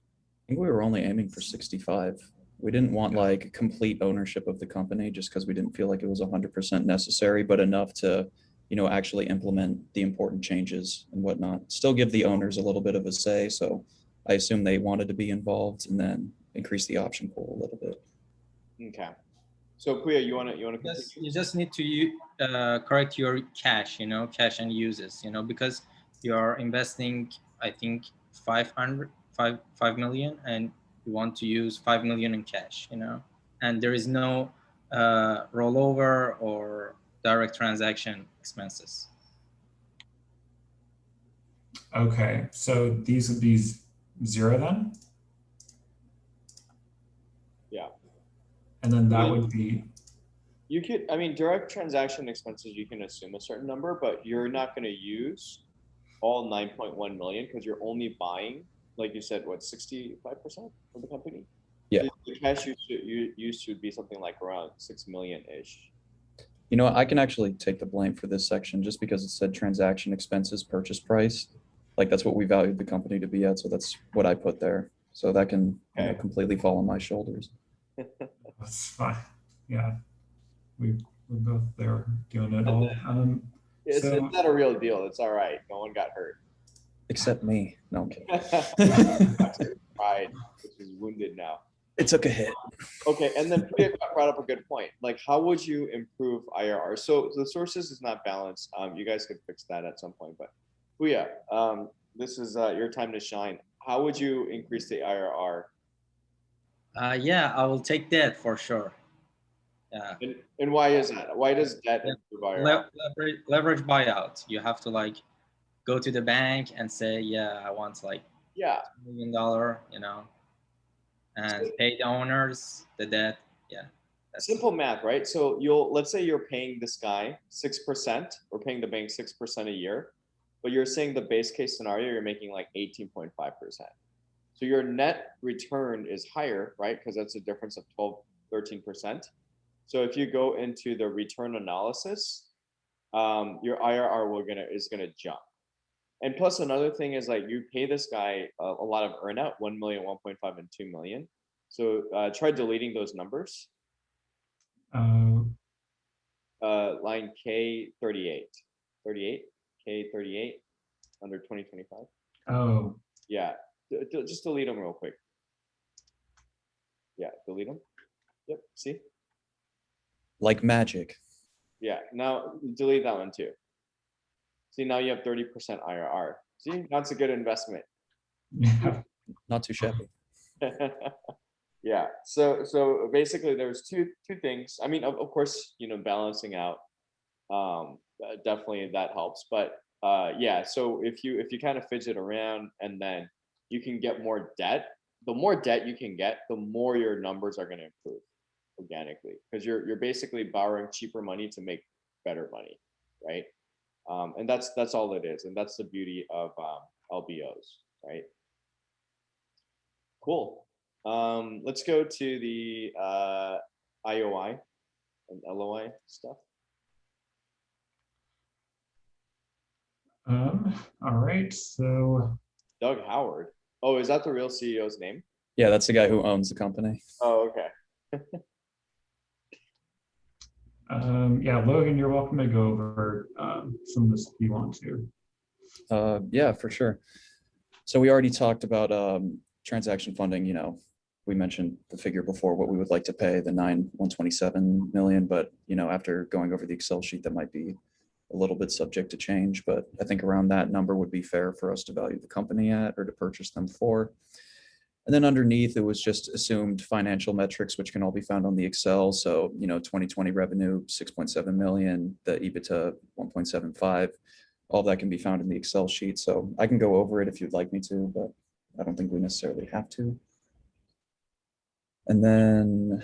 think we were only aiming for 65. We didn't want like complete ownership of the company just because we didn't feel like it was 100% necessary, but enough to, you know, actually implement the important changes and whatnot. Still give the owners a little bit of a say. So I assume they wanted to be involved, and then increase the option pool a little bit. Okay. So Puya, you wanna Yes, you just need to correct your cash, you know, cash and uses, you know, because you're investing, I think 5 million, and you want to use 5 million in cash, you know, and there is no rollover or direct transaction expenses. Okay, so these would be 0 then? Yeah. And then that would be, You could, I mean, direct transaction expenses, you can assume a certain number, but you're not going to use all 9.1 million because you're only buying, like you said, what, 65% of the company? Yeah. The cash you should be something like around 6 million-ish. You know, I can actually take the blame for this section just because it said transaction expenses, purchase price. Like that's what we valued the company to be at. So that's what I put there. So that can you know, completely fall on my shoulders. that's fine. Yeah, we're both there doing it all. It's So- not a real deal. It's all right. No one got hurt. Except me. No, I'm kidding. Pride, which is wounded now. It took a hit. Okay, and then Puya brought up a good point. Like, how would you improve IRR? So the sources is not balanced. You guys could fix that at some point, but Puya, this is your time to shine. How would you increase the IRR? Yeah, I will take that for sure. Yeah. And why is that? Why does debt improve IRR? Leverage buyout. You have to like go to the bank and say, yeah, I want like Yeah. $1 million, you know, and pay the owners the debt. Yeah. Simple math, right? So let's say you're paying this guy 6%, or paying the bank 6% a year, but you're saying the base case scenario, you're making like 18.5%. So your net return is higher, right? Because that's a difference of 13%. So if you go into the return analysis, your IRR is gonna jump. And plus another thing is like you pay this guy a lot of earnout, 1 million, 1.5, and 2 million. So try deleting those numbers. Line K 38. K38 under 2025. Oh, Yeah, just delete them real quick. Yeah, delete them. Yep, see? Like magic. Yeah, now delete that one too. See, now you have 30% IRR. See, that's a good investment. yeah. Not too shabby. Yeah, so basically there's two things. I mean, of course, balancing out, definitely that helps. But yeah, so if you kind of fidget around and then you can get more debt, the more debt you can get, the more your numbers are going to improve organically, because you're basically borrowing cheaper money to make better money, right? And that's all it is, and that's the beauty of LBOs, right? Cool. Let's go to the IOI and LOI stuff. All right. So Doug Howard. Oh, is that the real CEO's name? Yeah, that's the guy who owns the company. Oh, okay. yeah, Logan, you're welcome to go over some of this if you want to. Yeah, for sure. So we already talked about transaction funding. We mentioned the figure before, what we would like to pay, the 127 million, but after going over the Excel sheet, that might be a little bit subject to change, but I think around that number would be fair for us to value the company at, or to purchase them for. And then underneath, it was just assumed financial metrics, which can all be found on the Excel. So, 2020 revenue, 6.7 million, the EBITDA, 1.75. All that can be found in the Excel sheet. So I can go over it if you'd like me to, but I don't think we necessarily have to. And then,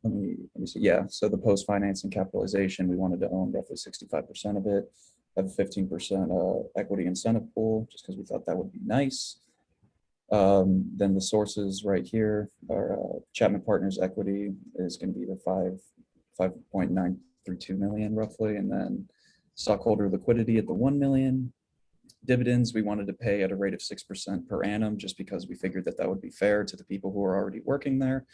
let me see. Yeah, so the post-financing capitalization, we wanted to own roughly 65% of it, have a 15% equity incentive pool, just because we thought that would be nice. Then the sources right here are Chapman Partners equity is going to be the 5.932 million roughly, and then stockholder liquidity at the 1 million. Dividends we wanted to pay at a rate of 6% per annum, just because we figured that would be fair to the people who are already working there.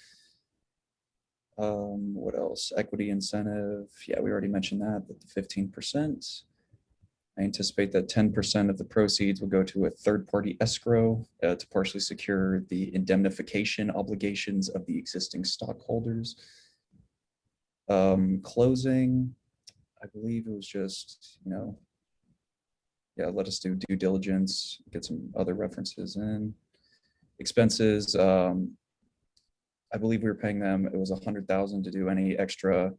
What else? Equity incentive. Yeah, we already mentioned that, the 15%. I anticipate that 10% of the proceeds will go to a third-party escrow to partially secure the indemnification obligations of the existing stockholders. Closing, I believe it was just, yeah, let us do due diligence, get some other references in. Expenses, I believe we were paying them, it was 100,000 to do any extra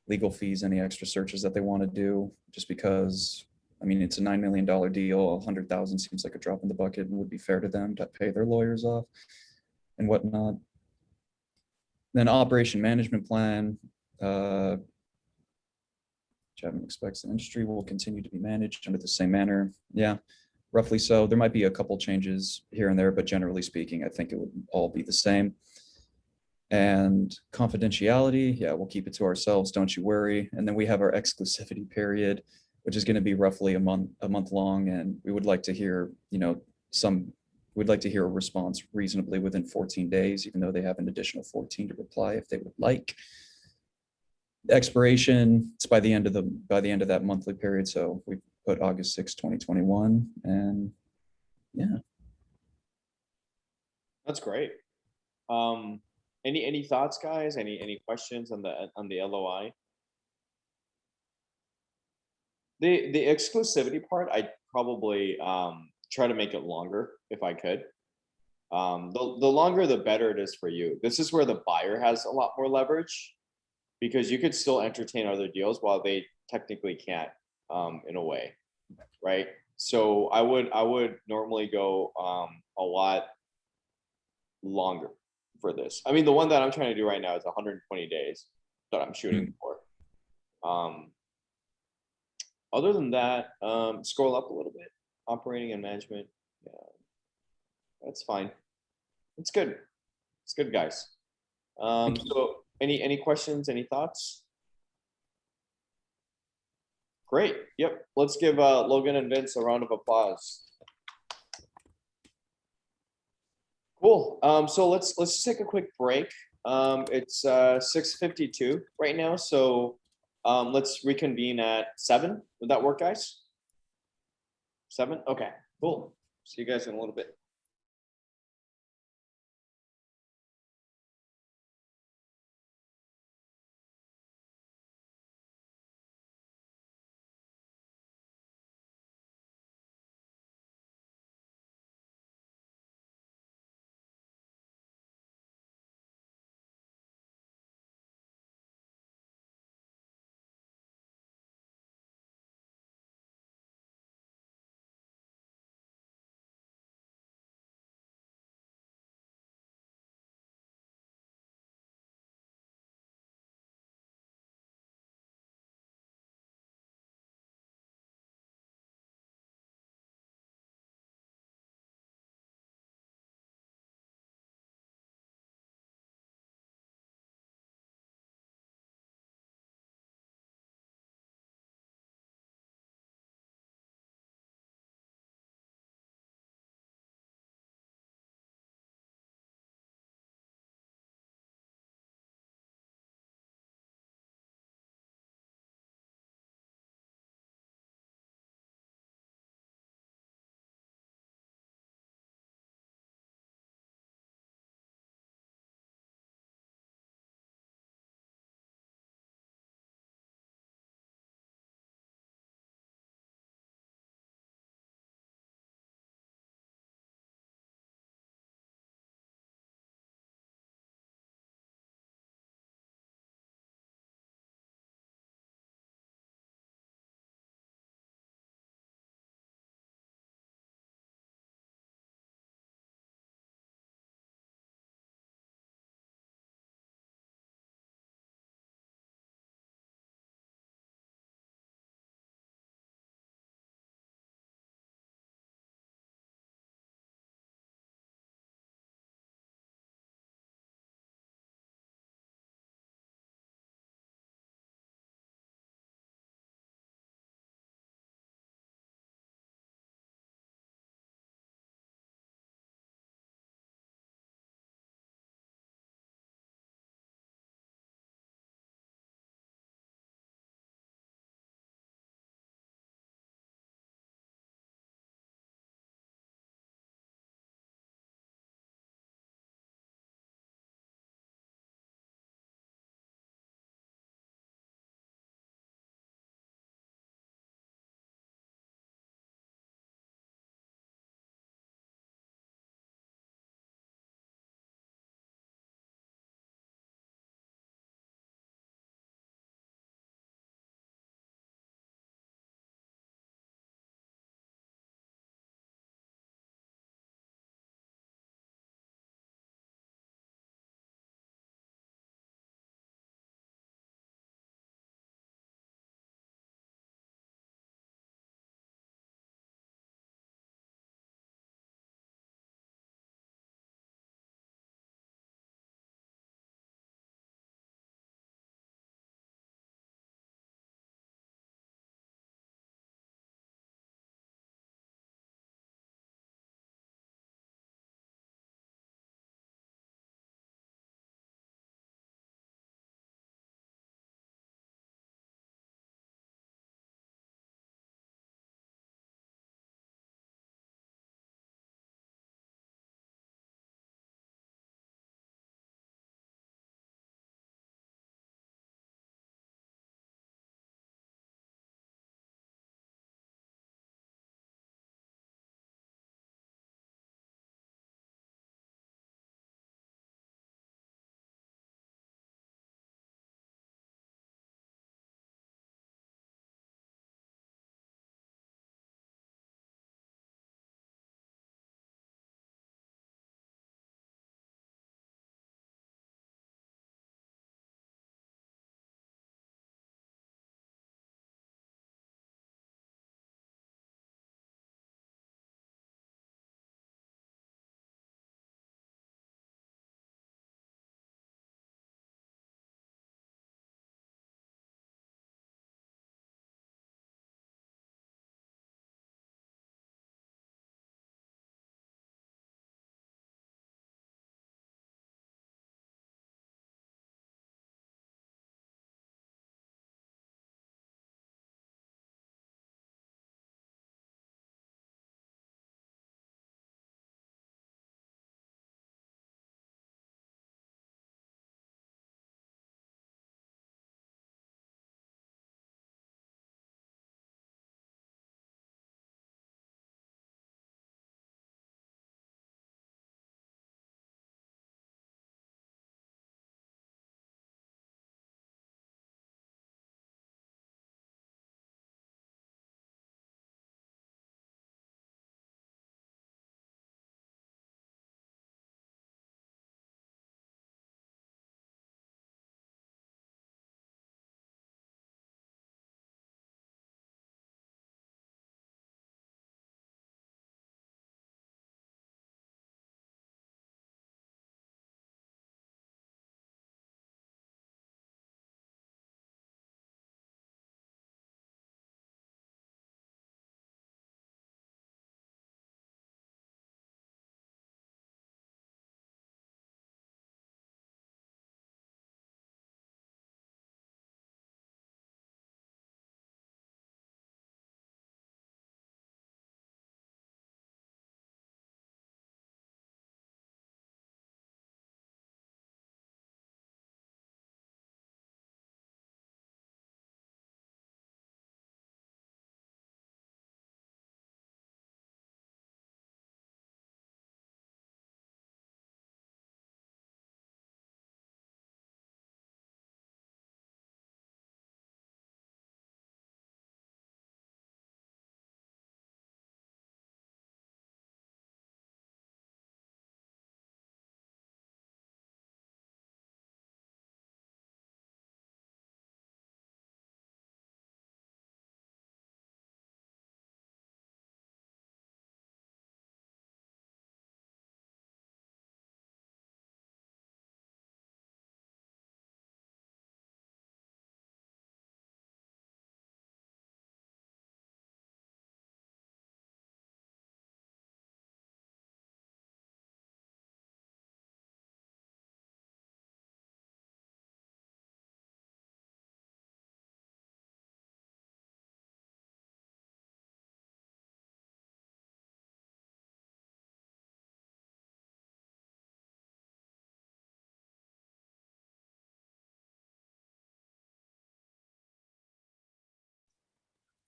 legal fees, any extra searches that they want to do, just because, I mean, it's a $9 million deal. 100,000 seems like a drop in the bucket and would be fair to them to pay their lawyers off and whatnot. Then operation management plan. Chapman expects the industry will continue to be managed under the same manner. Yeah, roughly so. There might be a couple changes here and there, but generally speaking, I think it would all be the same. And confidentiality, yeah, we'll keep it to ourselves, don't you worry. And then we have our exclusivity period, which is going to be roughly a month long, and we would like to hear, we'd like to hear a response reasonably within 14 days, even though they have an additional 14 to reply if they would like. Expiration, it's by the end of that monthly period, so we put August 6, 2021, and yeah. That's great. Any thoughts, guys? Any questions on the LOI? The exclusivity part, I'd probably try to make it longer if I could. The longer the better it is for you. This is where the buyer has a lot more leverage, because you could still entertain other deals while they technically can't, in a way, right? So I would normally go a lot longer for this. I mean, the one that I'm trying to do right now is 120 days that I'm shooting for. Other than that, scroll up a little bit. Operating and management, yeah, that's fine. It's good. It's good, guys. So any questions, any thoughts? Great. Yep. Let's give Logan and Vince a round of applause. Cool. So let's just take a quick break. It's 6:52 right now, so Let's reconvene at 7. Would that work, guys? 7? Okay, cool. See you guys in a little bit.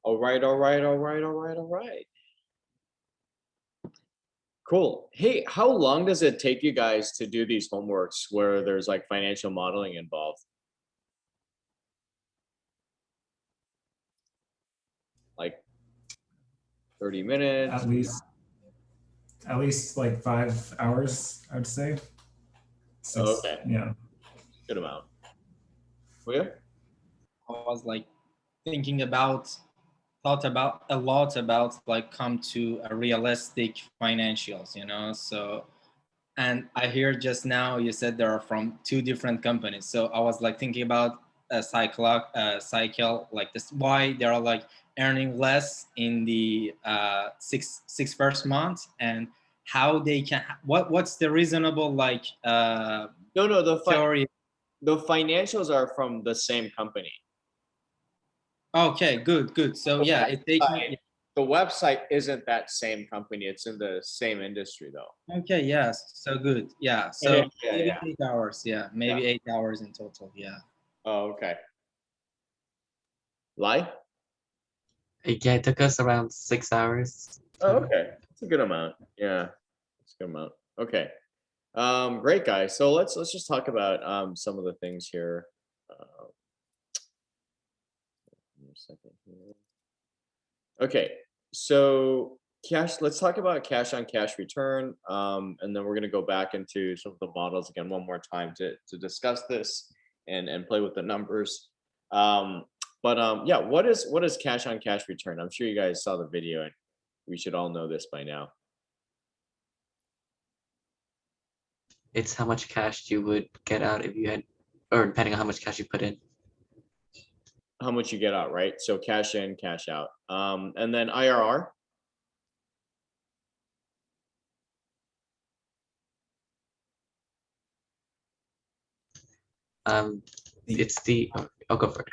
All right, all right, all right, all right, all right. Cool. Hey, how long does it take you guys to do these homeworks where there's like financial modeling involved? Like 30 minutes? At least like 5 hours, I would say. Okay. Yeah. Good amount. Yeah. I was like thinking about, thought about a lot about like come to a realistic financials, you know. So, and I hear just now you said there are from two different companies. So I was like thinking about a cycle like this, why they are like earning less in the six first months, and how they can, what's the reasonable like No, theory. the financials are from the same company. Okay, good. So yeah, it taking. The website isn't that same company. It's in the same industry though. Okay, yes, so good. Yeah, so Yeah, maybe yeah. 8 hours. Yeah, maybe 8 hours in total. Yeah. Oh, okay. Lie? Yeah, it took us around 6 hours. Oh, okay. It's a good amount. Yeah, it's a good amount. Okay. Great guys. So let's just talk about some of the things here. Give me a second here. Okay, so cash. Let's talk about cash on cash return, and then we're gonna go back into some of the models again one more time to discuss this and play with the numbers. Yeah, what is cash on cash return? I'm sure you guys saw the video, and we should all know this by now. It's how much cash you would get out if you had, or depending on how much cash you put in. How much you get out, right? So cash in, cash out. And then IRR. It's the, I'll go for it.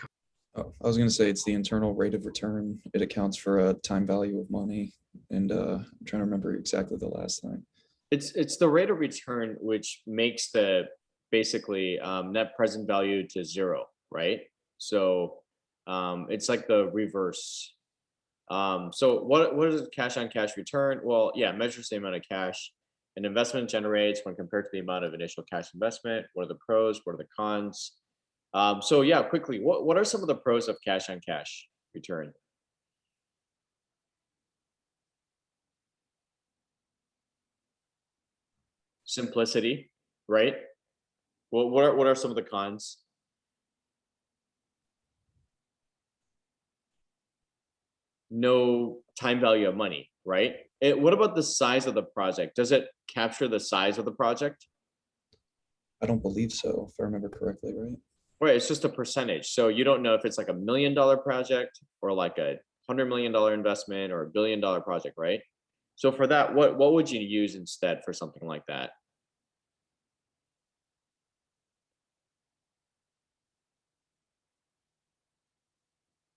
Oh, I was going to say it's the internal rate of return. It accounts for a time value of money. And I'm trying to remember exactly the last thing. It's the rate of return which makes the basically net present value to zero, right? So it's like the reverse. So what is cash on cash return? Well, yeah, measures the amount of cash an investment generates when compared to the amount of initial cash investment. What are the pros? What are the cons? So yeah, quickly, what are some of the pros of cash on cash return? Simplicity, right? Well, what are some of the cons? No time value of money, right? What about the size of the project? Does it capture the size of the project? I don't believe so, if I remember correctly, right? Right, it's just a percentage. So you don't know if it's like $1 million project or like a $100 million investment or $1 billion project, right? So for that, what would you use instead for something like that?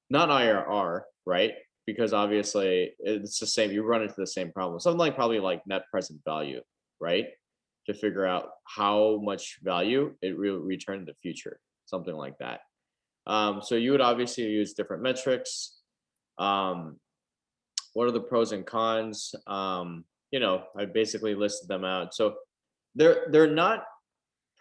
Not IRR, right? Because obviously it's the same, you run into the same problem. Something like probably like net present value, right? To figure out how much value it will return in the future, something like that. So you would obviously use different metrics. What are the pros and cons? You know, I basically listed them out. So they're not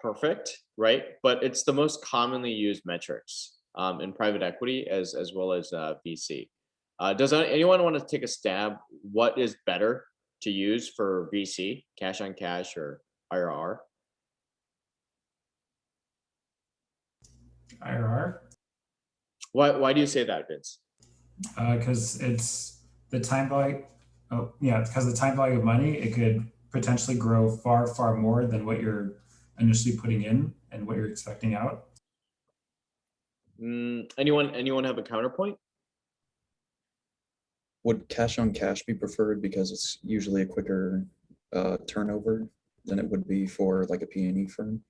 perfect, right? But it's the most commonly used metrics in private equity as well as VC. Does anyone want to take a stab? What is better to use for VC, cash on cash or IRR? IRR. Why do you say that, Vince? Because it's the time value. Oh, yeah, because the time value of money, it could potentially grow far, far more than what you're initially putting in and what you're expecting out. Anyone have a counterpoint? Would cash on cash be preferred because it's usually a quicker turnover than it would be for like a P&E firm?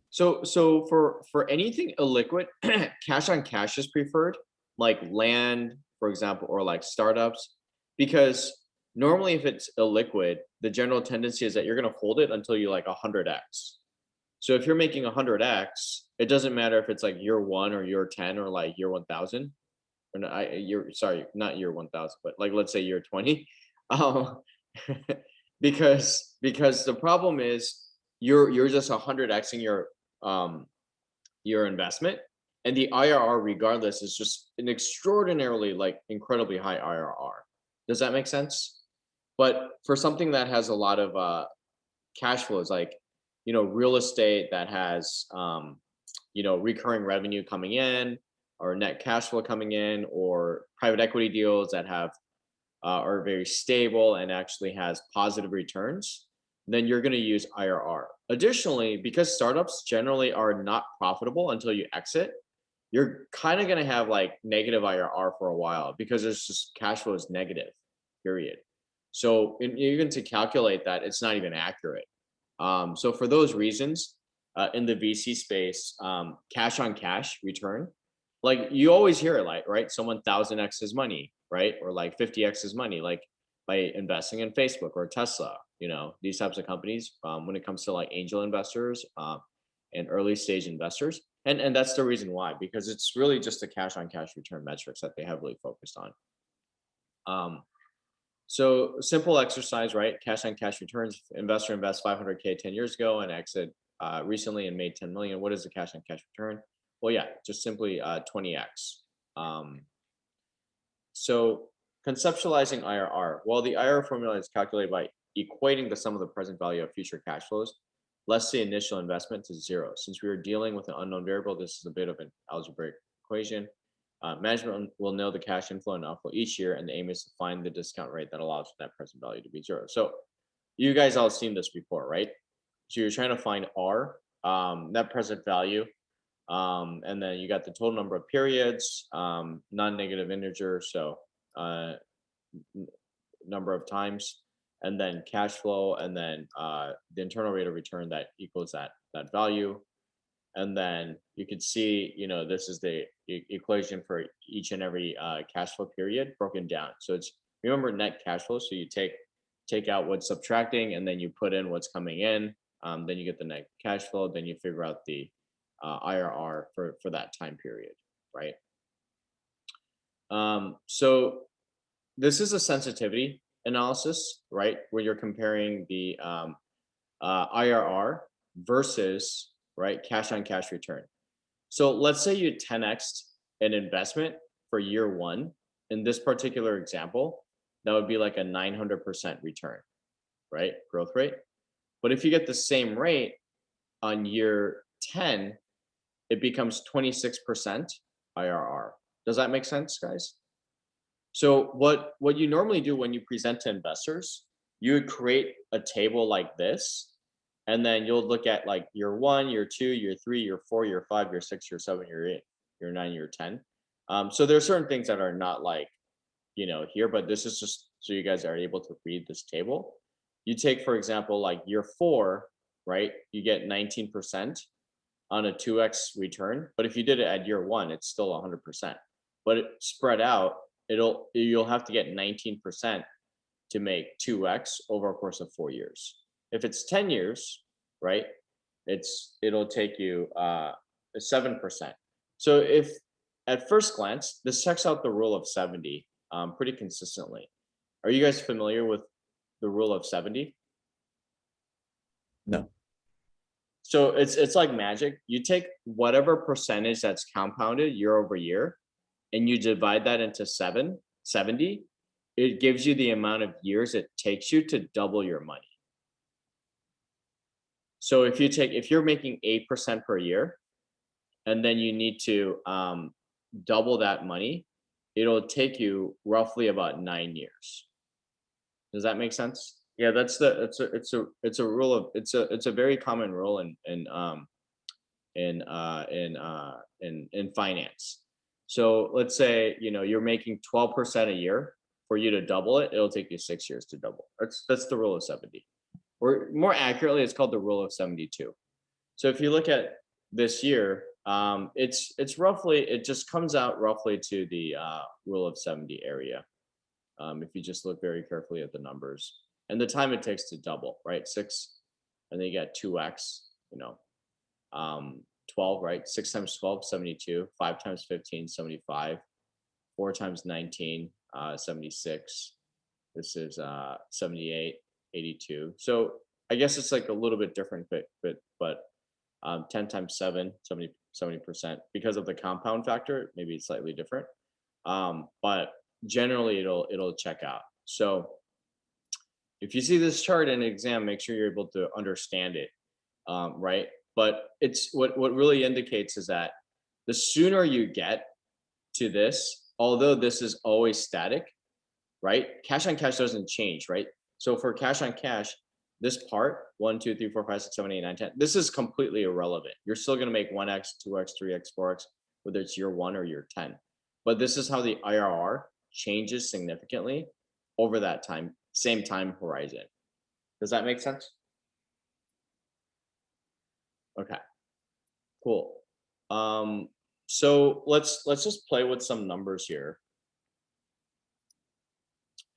So for anything illiquid, cash on cash is preferred, like land, for example, or like startups, because normally if it's illiquid, the general tendency is that you're going to hold it until you like 100x. So if you're making 100x, it doesn't matter if it's like year 1 or year 10 or like year 1000. or no, you're sorry, not year 1000, but like let's say year 20. Um, because the problem is you're just 100xing your investment, and the IRR regardless is just an extraordinarily like incredibly high IRR. Does that make sense? But for something that has a lot of cash flows, like real estate that has recurring revenue coming in, or net cash flow coming in, or private equity deals that have are very stable and actually has positive returns, then you're going to use IRR. Additionally, because startups generally are not profitable until you exit, you're kind of going to have like negative IRR for a while because it's just cash flow is negative, period. So even to calculate that, it's not even accurate. So for those reasons, in the VC space, cash on cash return, like you always hear it, like, right? Someone 1000x his money, right? Or like 50x his money, like by investing in Facebook or Tesla, these types of companies, when it comes to like angel investors and early stage investors. And that's the reason why, because it's really just the cash on cash return metrics that they heavily focused on. So simple exercise, right? Cash on cash returns. Investor invests 500K 10 years ago and exit recently and made 10 million. What is the cash on cash return? Well, yeah, just simply 20x. So conceptualizing IRR. Well, the IRR formula is calculated by equating the sum of the present value of future cash flows less the initial investment to zero. Since we are dealing with an unknown variable, this is a bit of an algebraic equation. Management will know the cash inflow and outflow each year, and the aim is to find the discount rate that allows for that present value to be zero. So you guys all seen this before, right? So you're trying to find R, net present value, and then you got the total number of periods, non-negative integer, so number of times, and then cash flow, and then the internal rate of return that equals that value. And then you could see, this is the equation for each and every cash flow period broken down. So it's, remember, net cash flow. So you take out what's subtracting, and then you put in what's coming in. Then you get the net cash flow. Then you figure out the IRR for that time period, right? So this is a sensitivity analysis, right? Where you're comparing the IRR versus, right, cash on cash return. So let's say you 10x an investment for year one. In this particular example, that would be like a 900% return, right? Growth rate. But if you get the same rate on year 10, it becomes 26% IRR. Does that make sense, guys? So what you normally do when you present to investors, you would create a table like this, and then you'll look at like year 1, year 2, year 3, year 4, year 5, year 6, year 7, year 8, year 9, year 10. So there are certain things that are not like, here, but this is just so you guys are able to read this table. You take, for example, like year 4, right? You get 19% on a 2x return, but if you did it at year 1, it's still 100%. But it spread out, you'll have to get 19% to make 2x over a course of 4 years. If it's 10 years, right, it'll take you 7%. So if at first glance, this checks out the rule of 70 pretty consistently. Are you guys familiar with the rule of 70? No. So it's like magic. You take whatever percentage that's compounded year over year, and you divide that into 70, it gives you the amount of years it takes you to double your money. So if you're making 8% per year, and then you need to double that money, it'll take you roughly about 9 years. Does that make sense? Yeah, it's a rule of, it's a very common rule in finance. So let's say you're making 12% a year. For you to double it, it'll take you 6 years to double. That's the rule of 70. Or more accurately, it's called the rule of 72. So if you look at this year, it's roughly, it just comes out roughly to the rule of 70 area. If you just look very carefully at the numbers and the time it takes to double, right? 6, and then you get 2x, 12, right? 6 times 12, 72, 5 times 15, 75, 4 times 19, 76. This is 78, 82. So I guess it's like a little bit different, but 10 times 7, 70%. Because of the compound factor, maybe it's slightly different. But generally it'll check out. So if you see this chart in an exam, make sure you're able to understand it, right? But it's what really indicates is that the sooner you get to this, although this is always static, right? Cash on cash doesn't change, right? So for cash on cash, this part, 1, 2, 3, 4, 5, 6, 7, 8, 9, 10, this is completely irrelevant. You're still going to make 1x, 2x, 3x, 4x, whether it's year 1 or year 10. But this is how the IRR changes significantly over that same time horizon. Does that make sense? Okay, cool. So let's just play with some numbers here.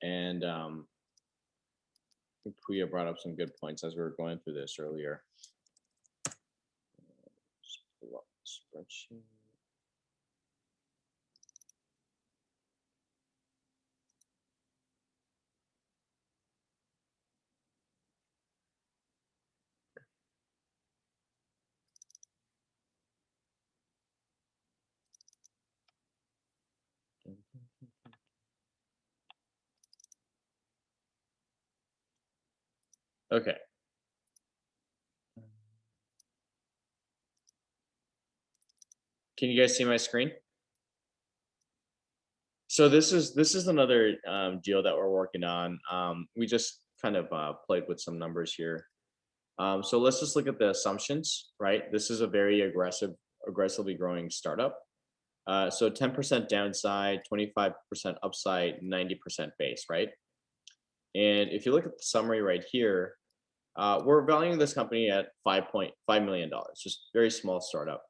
And I think Puya brought up some good points as we were going through this earlier. Just pull up the spreadsheet. Okay. Can you guys see my screen? So this is another deal that we're working on. We just kind of played with some numbers here. So let's just look at the assumptions, right? This is a very aggressively growing startup. So 10% downside, 25% upside, 90% base, right? And if you look at the summary right here, we're valuing this company at $5.5 million, just very small startup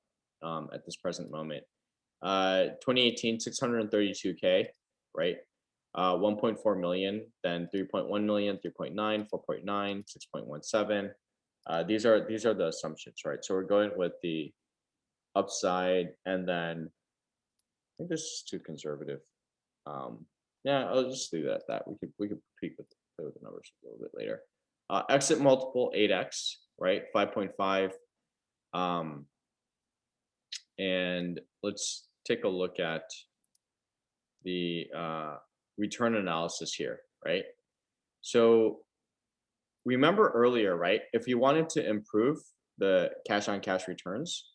at this present moment. 2018, 632K, right? 1.4 million, then 3.1 million, 3.9, 4.9, 6.17. These are the assumptions, right? So we're going with the upside, and then I think this is too conservative. Yeah, I'll just leave it at that. We could peek with play with the numbers a little bit later. Exit multiple 8x, right? 5.5. And let's take a look at the return analysis here, right? So remember earlier, right? If you wanted to improve the cash on cash returns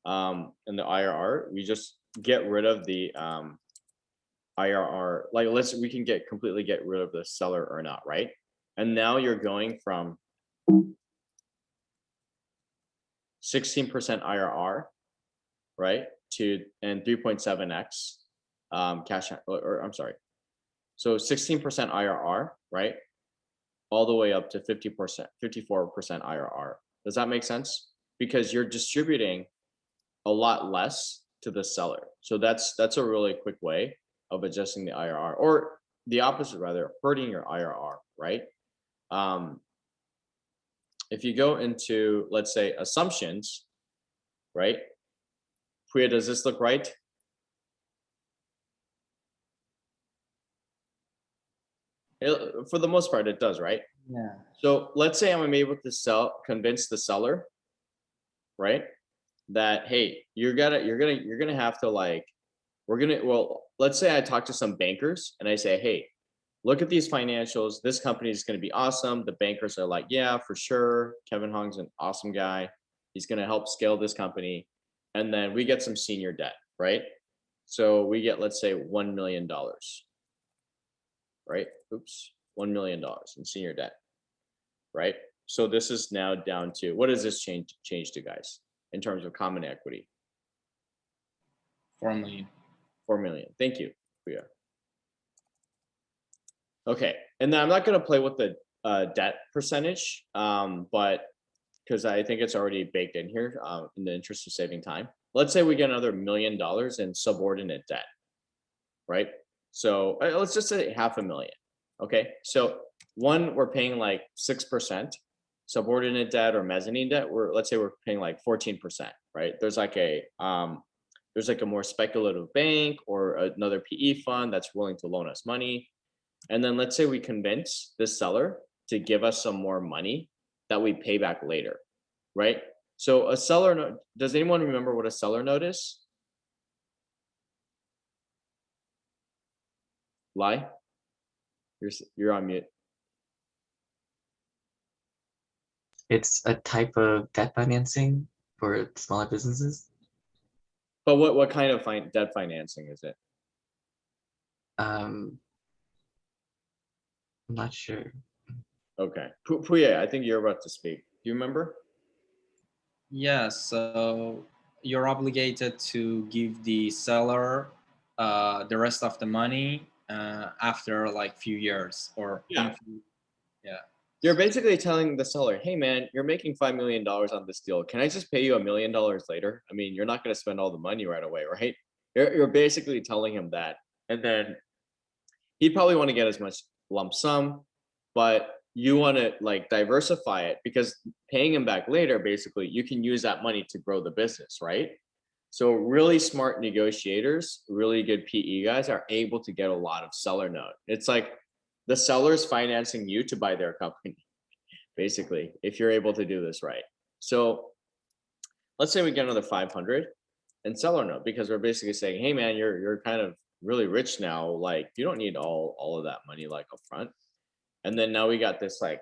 and the IRR, we just get rid of the IRR. Like we can completely get rid of the seller earnout, right? And now you're going from 16% IRR, right, to 3.7x cash, or I'm sorry. So 16% IRR, right, all the way up to 54% IRR. Does that make sense? Because you're distributing a lot less to the seller. So that's a really quick way of adjusting the IRR, or the opposite, rather, hurting your IRR, right? If you go into, let's say, assumptions, right? Puya, does this look right? For the most part, it does, right? Yeah. So let's say I'm able to convince the seller, right, that hey, you're gonna have to well, let's say I talk to some bankers and I say, hey, look at these financials. This company is going to be awesome. The bankers are like, yeah, for sure. Kevin Hong's an awesome guy. He's going to help scale this company. And then we get some senior debt, right? So we get, let's say, $1 million, right? Oops, $1 million in senior debt, right? So this is now down to, what does this change to, guys, in terms of common equity? 4 million. 4 million. Thank you, Puya. Okay, and then I'm not going to play with the debt percentage, but because I think it's already baked in here in the interest of saving time. Let's say we get another $1 million in subordinate debt, right? So let's just say $500,000. Okay, so we're paying like 6% subordinate debt or mezzanine debt. Let's say we're paying like 14%, right? There's like a there's like a more speculative bank or another PE fund that's willing to loan us money. And then let's say we convince the seller to give us some more money that we pay back later, right? So a seller note, does anyone remember what a seller note is? Lie? You're on mute. It's a type of debt financing for smaller businesses. But what kind of debt financing is it? I'm not sure. Okay. Puya, I think you're about to speak. Do you remember? Yeah, so you're obligated to give the seller the rest of the money after like few years or Yeah. yeah. You're basically telling the seller, hey man, you're making $5 million on this deal. Can I just pay you $1 million later? I mean, you're not going to spend all the money right away, right? You're basically telling him that. And then he'd probably want to get as much lump sum, but you want to like diversify it because paying him back later, basically, you can use that money to grow the business, right? So really smart negotiators, really good PE guys are able to get a lot of seller note. It's like the seller's financing you to buy their company, basically, if you're able to do this right. So let's say we get another 500 and seller note because we're basically saying, hey man, you're kind of really rich now. Like you don't need all of that money like up front. And then now we got this like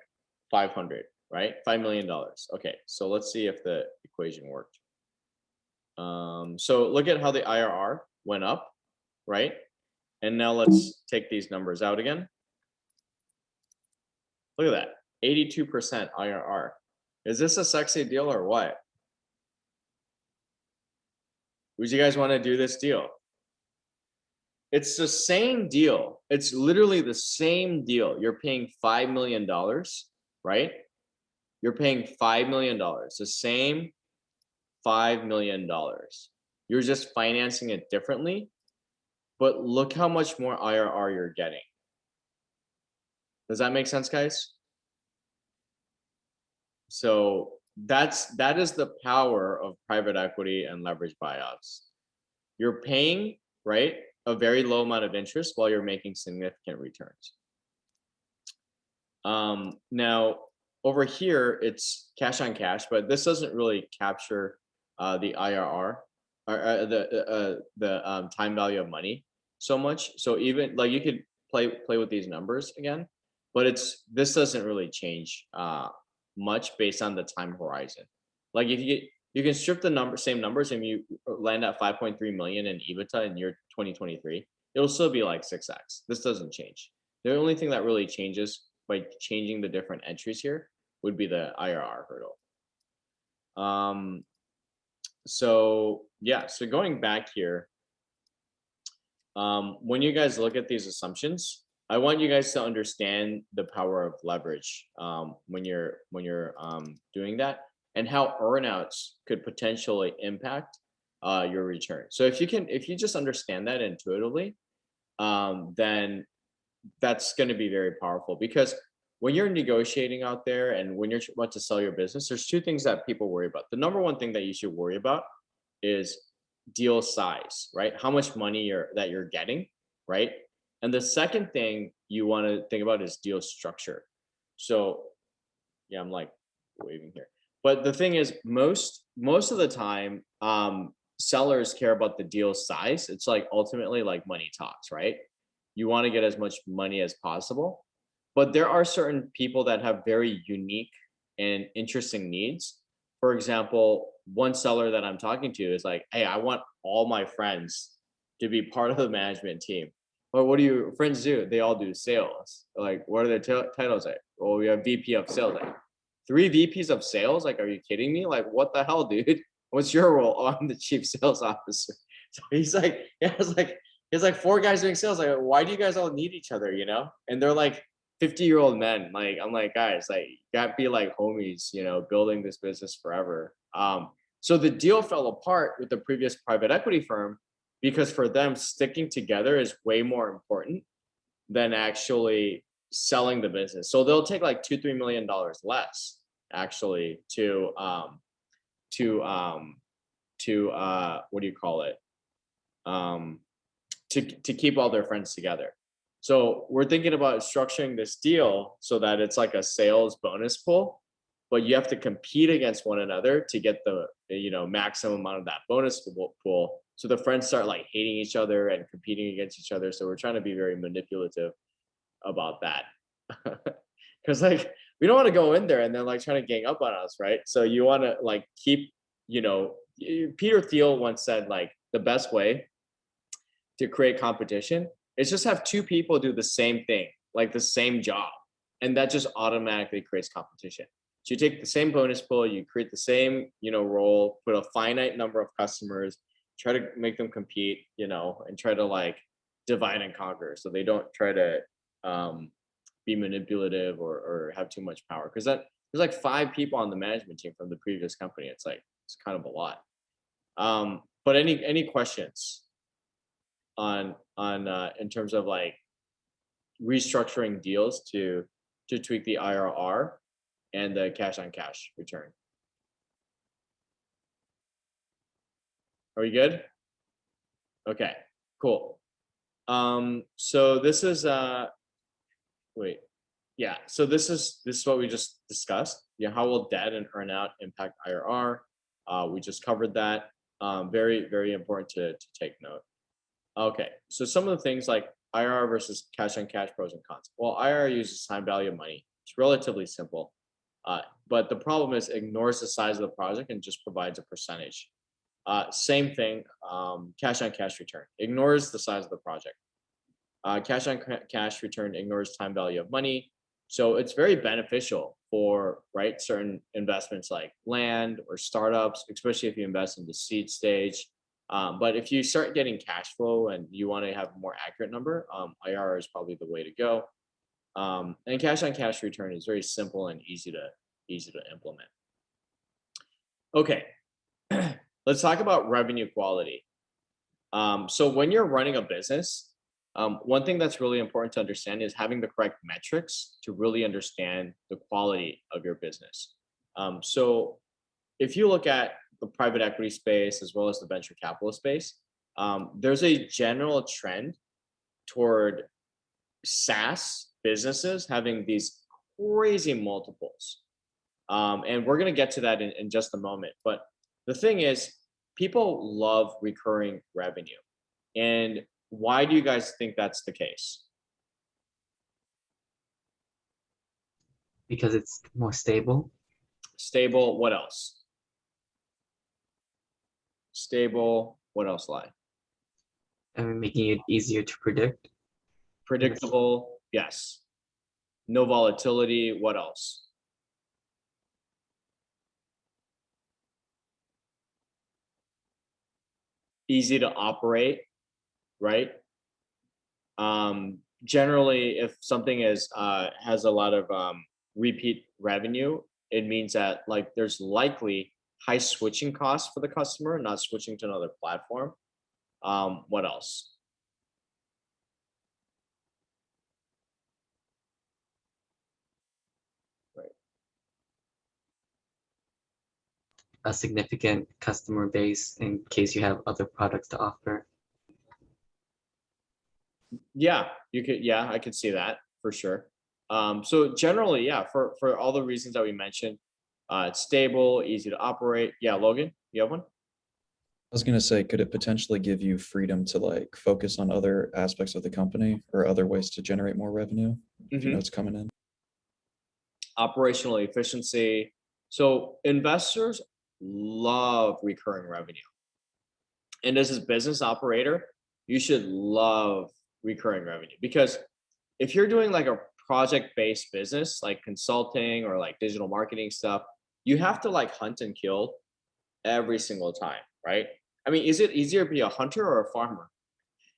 500, right? $5 million. Okay, so let's see if the equation worked. So look at how the IRR went up, right? And now let's take these numbers out again. Look at that, 82% IRR. Is this a sexy deal or what? Would you guys want to do this deal? It's the same deal. It's literally the same deal. You're paying $5 million, right? You're paying $5 million, the same $5 million. You're just financing it differently, but look how much more IRR you're getting. Does that make sense, guys? So that is the power of private equity and leverage buyouts. You're paying, right, a very low amount of interest while you're making significant returns. Now over here it's cash on cash, but this doesn't really capture the IRR or the time value of money so much. So even like you could play with these numbers again, but this doesn't really change much based on the time horizon. Like if you can strip the same numbers and you land at 5.3 million in EBITDA in year 2023, it'll still be like 6x. This doesn't change. The only thing that really changes by changing the different entries here would be the IRR hurdle. So yeah, so going back here, when you guys look at these assumptions, I want you guys to understand the power of leverage when you're doing that, and how earnouts could potentially impact your return. So if you just understand that intuitively, then that's going to be very powerful, because when you're negotiating out there and when you're about to sell your business, there's two things that people worry about. The number one thing that you should worry about is deal size, right? How much money that you're getting, right? And the second thing you want to think about is deal structure. So yeah, I'm like waving here. But the thing is, most of the time, sellers care about the deal size. It's like ultimately like money talks, right? You want to get as much money as possible. But there are certain people that have very unique and interesting needs. For example, one seller that I'm talking to is like, hey, I want all my friends to be part of the management team. Well, what do your friends do? They all do sales. Like, what are their titles? Like, well, we have VP of sales. Like, 3 VPs of sales? Like, are you kidding me? Like, what the hell, dude? What's your role? Oh, I'm the chief sales officer. So he's like, yeah, it's like 4 guys doing sales. Like, why do you guys all need each other? You know? And they're like 50-year-old men. Like, I'm like, guys, like, you gotta be like homies, you know, building this business forever. So the deal fell apart with the previous private equity firm because for them, sticking together is way more important than actually selling the business. So they'll take like $2-3 million less actually to what do you call it? to keep all their friends together. So we're thinking about structuring this deal so that it's like a sales bonus pool, but you have to compete against one another to get the maximum amount of that bonus pool. So the friends start like hating each other and competing against each other. So we're trying to be very manipulative about that. Because like we don't want to go in there and then like trying to gang up on us, right? So you want to like keep, Peter Thiel once said like the best way to create competition is just have two people do the same thing, like the same job, and that just automatically creates competition. So you take the same bonus pool, you create the same role, put a finite number of customers, try to make them compete, and try to like divide and conquer, so they don't try to be manipulative or have too much power, because that there's like 5 people on the management team from the previous company. It's kind of a lot. But any questions on in terms of like restructuring deals to tweak the IRR and the cash on cash return? Are we good? Okay, cool. So this is so this is what we just discussed. How will debt and earnout impact IRR? We just covered that. Very, very important to take note. Okay, so some of the things like IRR versus cash on cash pros and cons. Well, IRR uses time value of money. It's relatively simple, but the problem is ignores the size of the project and just provides a percentage. Same thing, cash on cash return ignores the size of the project. Cash on cash return ignores time value of money. So it's very beneficial for certain investments like land or startups, especially if you invest in the seed stage. But if you start getting cash flow and you want to have a more accurate number, IRR is probably the way to go. And cash on cash return is very simple and easy to implement. Okay, let's talk about revenue quality. So when you're running a business, one thing that's really important to understand is having the correct metrics to really understand the quality of your business. So if you look at the private equity space as well as the venture capital space, there's a general trend toward SaaS businesses having these crazy multiples. And we're going to get to that in just a moment. But the thing is, people love recurring revenue. And why do you guys think that's the case? Because it's more stable. Stable, what else? Stable, what else, Lai? And making it easier to predict. Predictable, yes. No volatility, what else? Easy to operate, right? Generally, if something is has a lot of repeat revenue, it means that like there's likely high switching costs for the customer, not switching to another platform. What else? Right. A significant customer base in case you have other products to offer. Yeah, you could. Yeah, I could see that for sure. So generally, yeah, for all the reasons that we mentioned, it's stable, easy to operate. Yeah, Logan, you have one? I was gonna say, could it potentially give you freedom to like focus on other aspects of the company or other ways to generate more revenue if you know it's coming in? Operational efficiency. So investors love recurring revenue. And as a business operator, you should love recurring revenue, because if you're doing like a project-based business like consulting or like digital marketing stuff, you have to like hunt and kill every single time, right? I mean, is it easier to be a hunter or a farmer?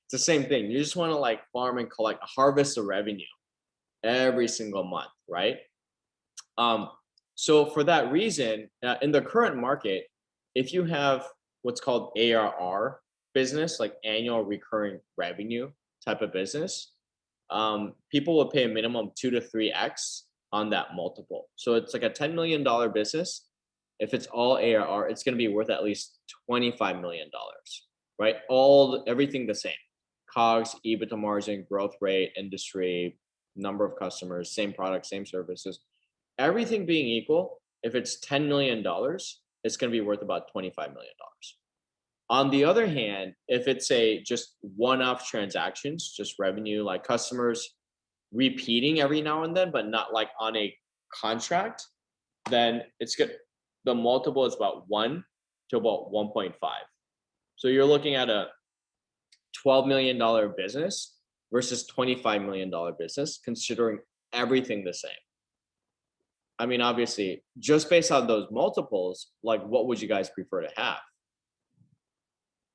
It's the same thing. You just want to like farm and collect, harvest the revenue every single month, right? So for that reason, in the current market, if you have what's called ARR business, like annual recurring revenue type of business, people will pay a minimum 2 to 3x on that multiple. So it's like a $10 million business. If it's all ARR, it's going to be worth at least $25 million. right? Everything the same. COGS, EBITDA margin, growth rate, industry, number of customers, same product, same services. Everything being equal, if it's $10 million, it's going to be worth about $25 million. On the other hand, if it's just one-off transactions, just revenue, like customers repeating every now and then, but not like on a contract, then it's good. The multiple is about 1 to about 1.5. So you're looking at a $12 million business versus $25 million business, considering everything the same. I mean, obviously, just based on those multiples, like what would you guys prefer to have?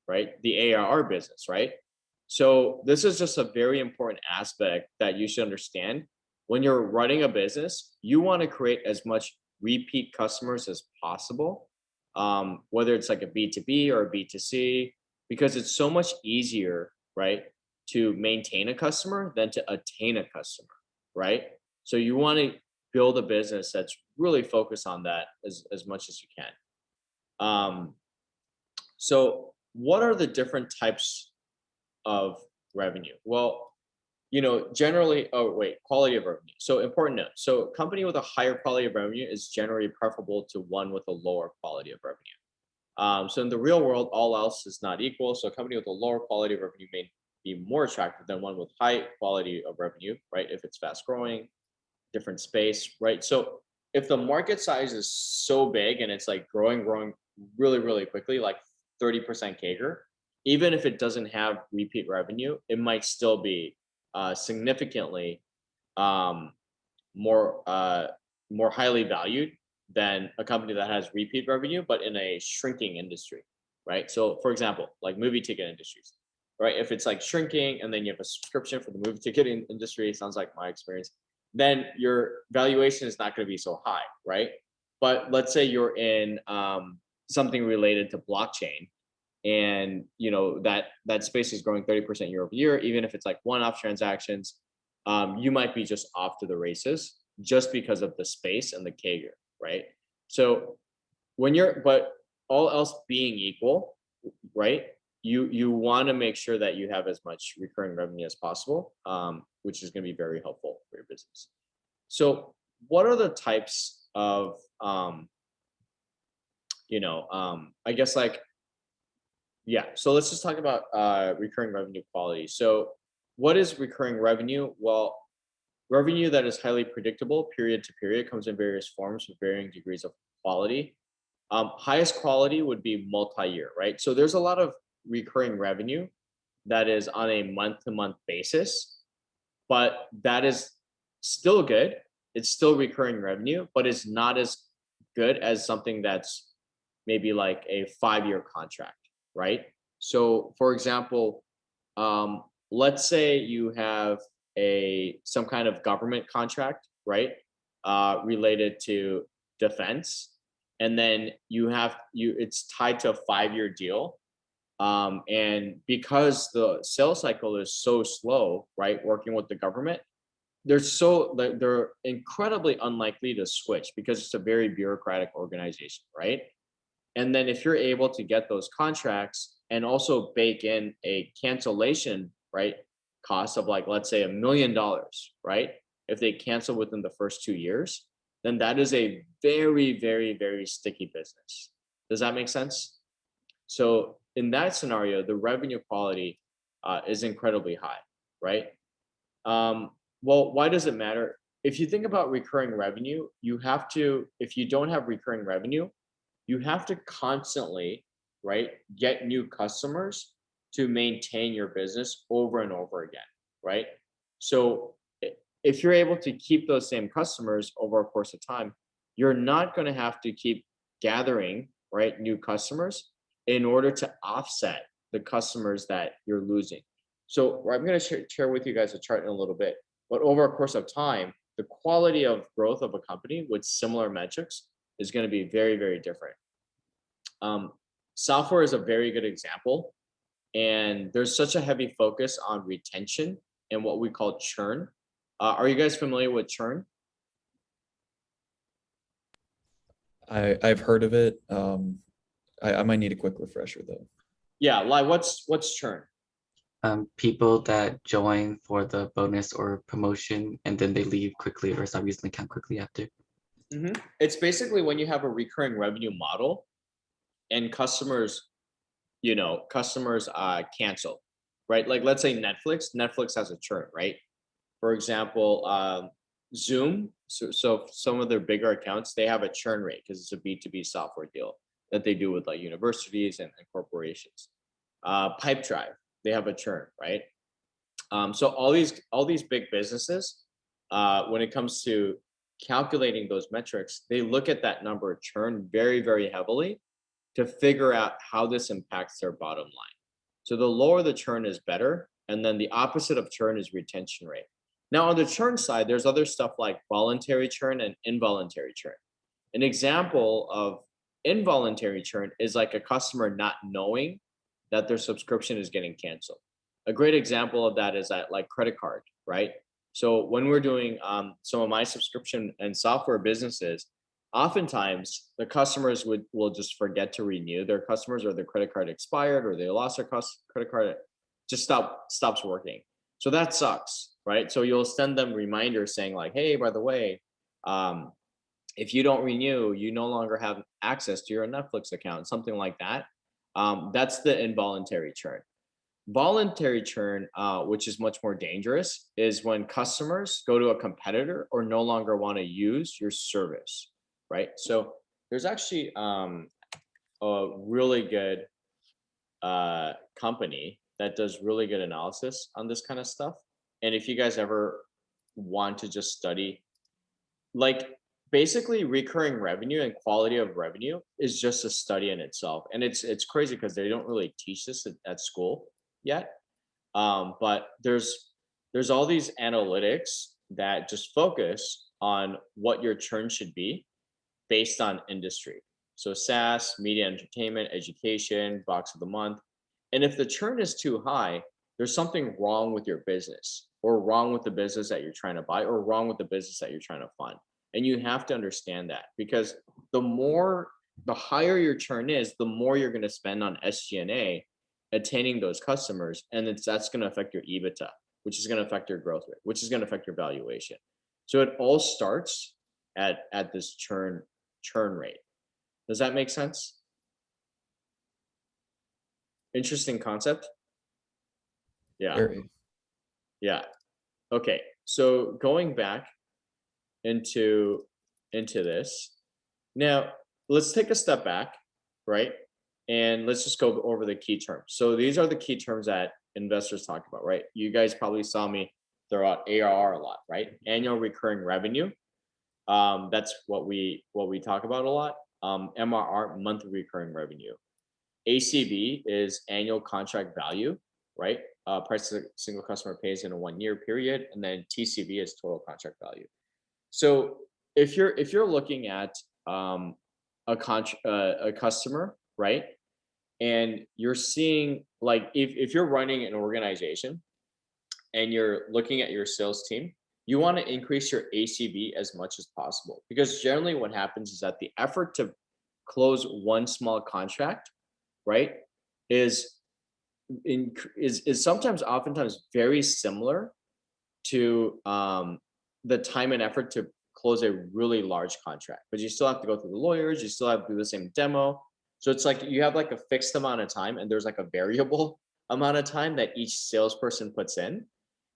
Right? The ARR business, right? So this is just a very important aspect that you should understand. When you're running a business, you want to create as much repeat customers as possible, whether it's like a B2B or a B2C, because it's so much easier, right, to maintain a customer than to attain a customer, right? So you want to build a business that's really focused on that as much as you can. So what are the different types of revenue? Well, generally, quality of revenue. So important note. So a company with a higher quality of revenue is generally preferable to one with a lower quality of revenue. So in the real world, all else is not equal. So a company with a lower quality of revenue may be more attractive than one with high quality of revenue, right? If it's fast growing, different space, right? So if the market size is so big and it's like growing really, really quickly, like 30% CAGR, even if it doesn't have repeat revenue, it might still be significantly more highly valued than a company that has repeat revenue, but in a shrinking industry, right? So for example, like movie ticket industries, right? If it's like shrinking and then you have a subscription for the movie ticket industry, sounds like my experience, then your valuation is not going to be so high, right? But let's say you're in something related to blockchain, and that space is growing 30% year over year. Even if it's like one-off transactions, you might be just off to the races just because of the space and the CAGR, right? So but all else being equal, right? You want to make sure that you have as much recurring revenue as possible, which is going to be very helpful for your business. So what are the types of I guess so let's just talk about recurring revenue quality. So what is recurring revenue? Well, revenue that is highly predictable period to period comes in various forms with varying degrees of quality. Highest quality would be multi-year, right? So there's a lot of recurring revenue that is on a month-to-month basis, but that is still good. It's still recurring revenue, but it's not as good as something that's maybe like a 5-year contract, right? So for example, let's say you have some kind of government contract, right? Related to defense, and then it's tied to a 5-year deal. And because the sales cycle is so slow, right? Working with the government, they're incredibly unlikely to switch because it's a very bureaucratic organization, right? And then if you're able to get those contracts and also bake in a cancellation, right, cost of like, let's say $1 million, right? If they cancel within the first 2 years, then that is a very, very, very sticky business. Does that make sense? So in that scenario, the revenue quality is incredibly high, right? Well, why does it matter? If you think about recurring revenue, if you don't have recurring revenue, you have to constantly, right, get new customers to maintain your business over and over again, right? So if you're able to keep those same customers over a course of time, you're not going to have to keep gathering, right, new customers in order to offset the customers that you're losing. So I'm going to share with you guys a chart in a little bit, but over a course of time, the quality of growth of a company with similar metrics is going to be very, very different. Software is a very good example, and there's such a heavy focus on retention and what we call churn. Are you guys familiar with churn? I've heard of it. I might need a quick refresher though. Yeah, like what's churn? People that join for the bonus or promotion and then they leave quickly or stop using the account quickly after. It's basically when you have a recurring revenue model and customers cancel, right? Like let's say Netflix has a churn, right? For example, Zoom, so some of their bigger accounts, they have a churn rate because it's a B2B software deal that they do with like universities and corporations. Pipedrive, they have a churn, right? So all these big businesses, when it comes to calculating those metrics, they look at that number of churn very, very heavily to figure out how this impacts their bottom line. So the lower the churn is better, and then the opposite of churn is retention rate. Now on the churn side, there's other stuff like voluntary churn and involuntary churn. An example of involuntary churn is like a customer not knowing that their subscription is getting canceled. A great example of that is that like credit card, right? So when we're doing some of my subscription and software businesses, oftentimes the customers will just forget to renew their customers, or their credit card expired, or they lost their credit card, just stops working. So that sucks, right? So you'll send them reminders saying like, hey, by the way, if you don't renew, you no longer have access to your Netflix account, something like that. That's the involuntary churn. Voluntary churn, which is much more dangerous, is when customers go to a competitor or no longer want to use your service, right? So there's actually a really good company that does really good analysis on this kind of stuff. And if you guys ever want to just study, like basically recurring revenue and quality of revenue is just a study in itself. And it's crazy because they don't really teach this at school yet. But there's all these analytics that just focus on what your churn should be based on industry. So SaaS, media, entertainment, education, box of the month. And if the churn is too high, there's something wrong with your business, or wrong with the business that you're trying to buy, or wrong with the business that you're trying to fund. And you have to understand that, because the higher your churn is, the more you're going to spend on SG&A attaining those customers. And that's going to affect your EBITDA, which is going to affect your growth rate, which is going to affect your valuation. So it all starts at this churn rate. Does that make sense? Interesting concept. Yeah. Very. Yeah. Okay. So going back into this, now let's take a step back, right? And let's just go over the key terms. So these are the key terms that investors talk about, right? You guys probably saw me throw out ARR a lot, right? Annual recurring revenue. That's what we talk about a lot. MRR, monthly recurring revenue. ACV is annual contract value, right? Price a single customer pays in a 1-year period, and then TCV is total contract value. So if you're looking at a customer, right, and you're seeing, like, if you're running an organization and you're looking at your sales team, you want to increase your ACV as much as possible, because generally what happens is that the effort to close one small contract, right, is sometimes oftentimes very similar to the time and effort to close a really large contract, but you still have to go through the lawyers, you still have to do the same demo. So it's like you have like a fixed amount of time, and there's like a variable amount of time that each salesperson puts in,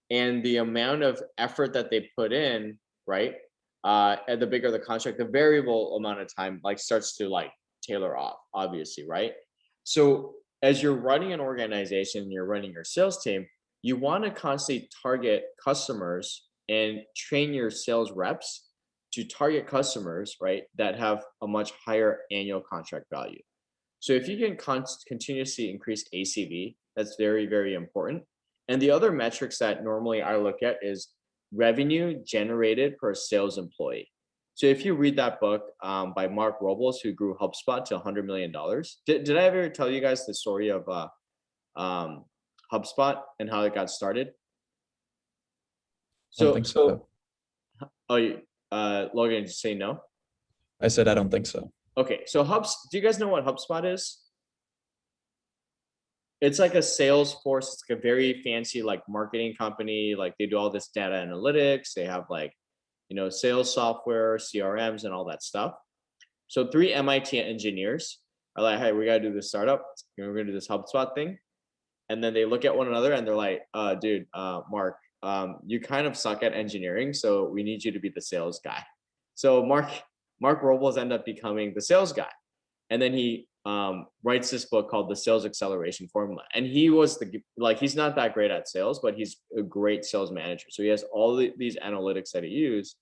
and the amount of effort that they put in, right, and the bigger the contract, the variable amount of time like starts to like tailor off, obviously, right? So as you're running an organization, you're running your sales team, you want to constantly target customers and train your sales reps to target customers, right, that have a much higher annual contract value. So if you can continuously increase ACV, that's very, very important. And the other metrics that normally I look at is revenue generated per sales employee. So if you read that book by Mark Robles, who grew HubSpot to $100 million, did I ever tell you guys the story of HubSpot and how it got started? I don't think so. Logan, did you say no? I said I don't think so. Okay, so do you guys know what HubSpot is? it's like a Salesforce. It's like a very fancy like marketing company. Like they do all this data analytics. They have like, you know, sales software, CRMs, and all that stuff. So 3 MIT engineers are like, hey, we gotta do this startup. We're gonna do this HubSpot thing. And then they look at one another and they're like, dude, Mark, you kind of suck at engineering, so we need you to be the sales guy. So Mark Robles ended up becoming the sales guy. And then he writes this book called The Sales Acceleration Formula. And he was he's not that great at sales, but he's a great sales manager. So he has all these analytics that he used,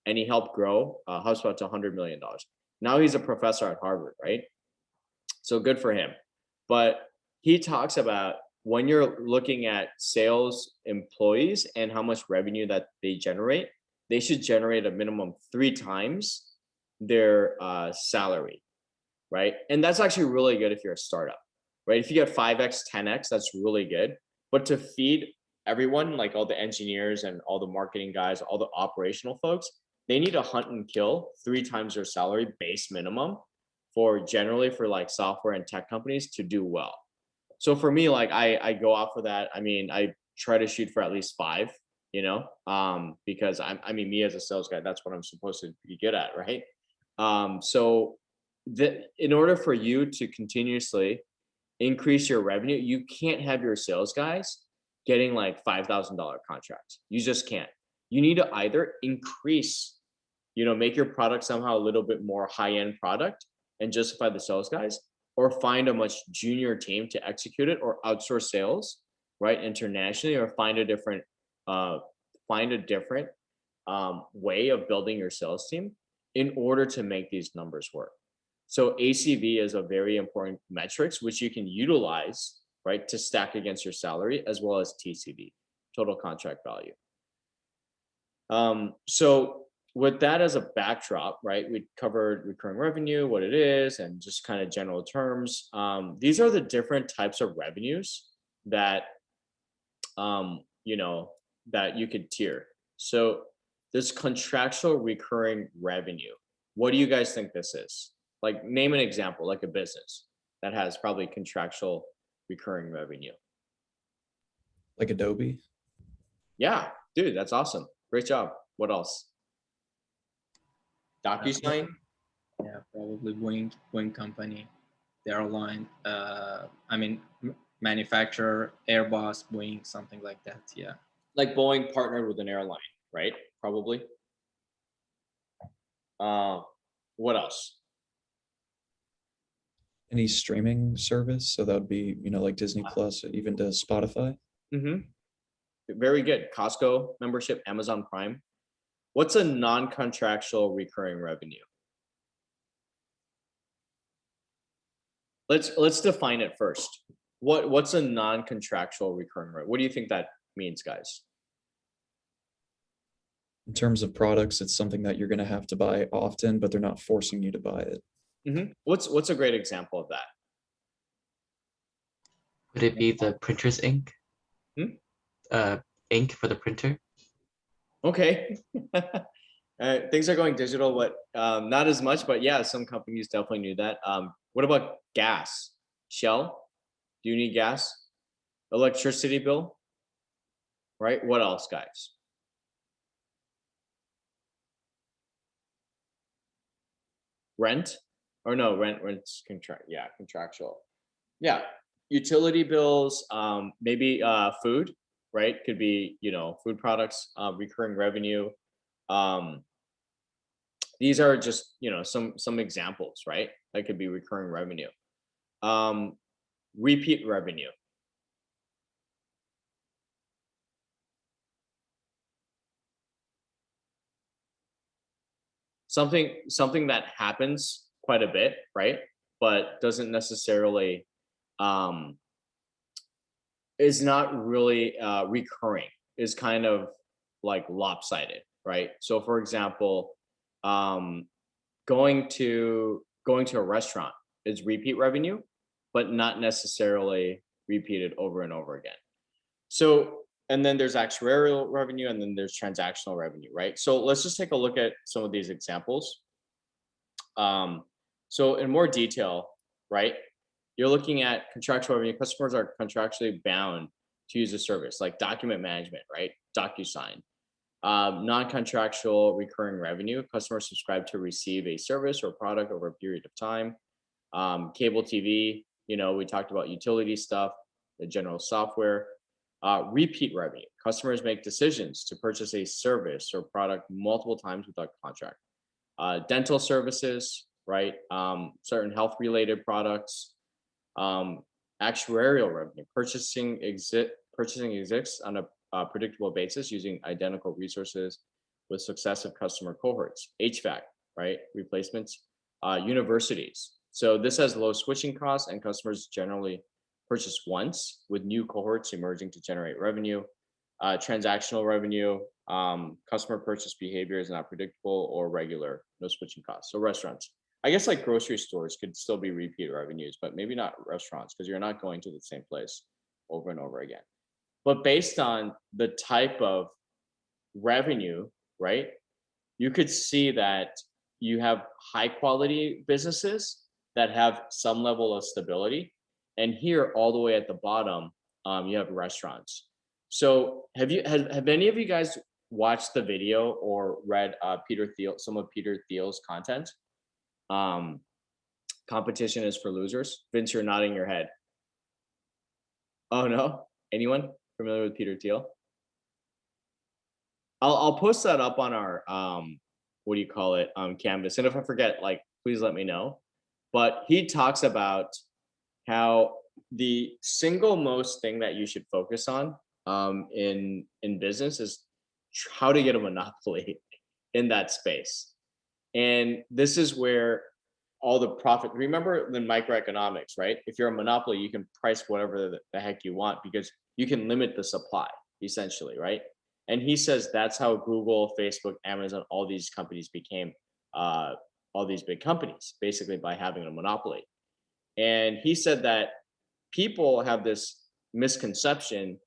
and he helped grow HubSpot to $100 million. Now he's a professor at Harvard, right? So good for him. But he talks about when you're looking at sales employees and how much revenue that they generate, they should generate a minimum 3 times their salary, right? And that's actually really good if you're a startup, right? If you get 5x, 10x, that's really good. But to feed everyone, like all the engineers and all the marketing guys, all the operational folks, they need to hunt and kill 3 times their salary base minimum for like software and tech companies to do well. So for me, like I go off of that. I mean, I try to shoot for at least 5, you know, because me as a sales guy, that's what I'm supposed to be good at, right? So in order for you to continuously increase your revenue, you can't have your sales guys getting like $5,000 contracts. You just can't. You need to either increase, you know, make your product somehow a little bit more high-end product and justify the sales guys, or find a much junior team to execute it, or outsource sales, right, internationally, or find a different way of building your sales team in order to make these numbers work. So ACV is a very important metrics which you can utilize, right, to stack against your salary, as well as TCV, total contract value. So with that as a backdrop, right, we covered recurring revenue, what it is, and just kind of general terms. These are the different types of revenues that, you know, that you could tier. So this contractual recurring revenue, what do you guys think this is? Like, name an example, like a business that has probably contractual recurring revenue. Like Adobe. Yeah, dude, that's awesome. Great job. What else? DocuSign? Yeah, probably Boeing company, the airline. Manufacturer, Airbus, Boeing, something like that. Yeah. Like Boeing partnered with an airline, right? Probably. What else? Any streaming service. So that would be, you know, like Disney Plus, even to Spotify. Mm-hmm. Very good. Costco membership, Amazon Prime. What's a non-contractual recurring revenue? Let's define it first. What's a non-contractual recurring revenue? What do you think that means, guys? In terms of products, it's something that you're going to have to buy often, but they're not forcing you to buy it. Mm-hmm. What's a great example of that? Would it be the printer's ink? Ink for the printer? Okay. Things are going digital, but not as much, but yeah, some companies definitely knew that. What about gas? Shell? Do you need gas? Electricity bill? Right? What else, guys? Rent? Or no, rent's contractual. Yeah. Utility bills, maybe food, right? Could be, you know, food products, recurring revenue. These are just, you know, some examples, right? That could be recurring revenue. Repeat revenue. Something that happens quite a bit, right? But doesn't necessarily, is not really recurring, is kind of like lopsided, right? So for example, going to a restaurant is repeat revenue, but not necessarily repeated over and over again. So, and then there's actuarial revenue, and then there's transactional revenue, right? So let's just take a look at some of these examples. So in more detail, right? you're looking at contractual revenue. Customers are contractually bound to use a service like document management, right? DocuSign. Non-contractual recurring revenue. Customers subscribe to receive a service or product over a period of time. Cable TV, we talked about utility stuff, the general software. Repeat revenue. Customers make decisions to purchase a service or product multiple times without contract. Dental services, right? Certain health related products. Actuarial revenue. Purchasing exists on a predictable basis using identical resources with successive customer cohorts. HVAC, right? Replacements. Universities. So this has low switching costs and customers generally purchase once with new cohorts emerging to generate revenue. Transactional revenue, customer purchase behavior is not predictable or regular, no switching costs. So restaurants, I guess like grocery stores could still be repeat revenues, but maybe not restaurants because you're not going to the same place over and over again. But based on the type of revenue, right, you could see that you have high quality businesses that have some level of stability. And here, all the way at the bottom, you have restaurants. So have any of you guys watched the video or read some of Peter Thiel's content? Competition is for losers. Vince, you're nodding your head. Oh no, anyone familiar with Peter Thiel? I'll post that up on our what do you call it, Canvas. And if I forget, like, please let me know. But he talks about how the single most thing that you should focus on in business is how to get a monopoly in that space. And this is where all the profit, remember in microeconomics, right? If you're a monopoly, you can price whatever the heck you want because you can limit the supply essentially, right? And he says that's how Google, Facebook, Amazon, all these companies became all these big companies, basically by having a monopoly. And he said that people have this misconception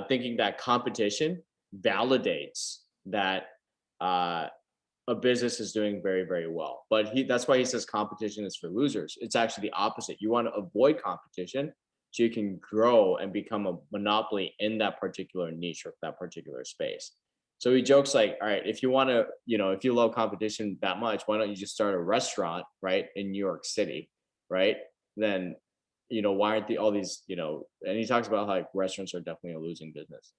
thinking that competition validates that a business is doing very, very well. But that's why he says competition is for losers. It's actually the opposite. You want to avoid competition so you can grow and become a monopoly in that particular niche or that particular space. So he jokes like, all right, if you want to, if you love competition that much, why don't you just start a restaurant, right, in New York City, right? Then, why aren't all these, and he talks about how like restaurants are definitely a losing business.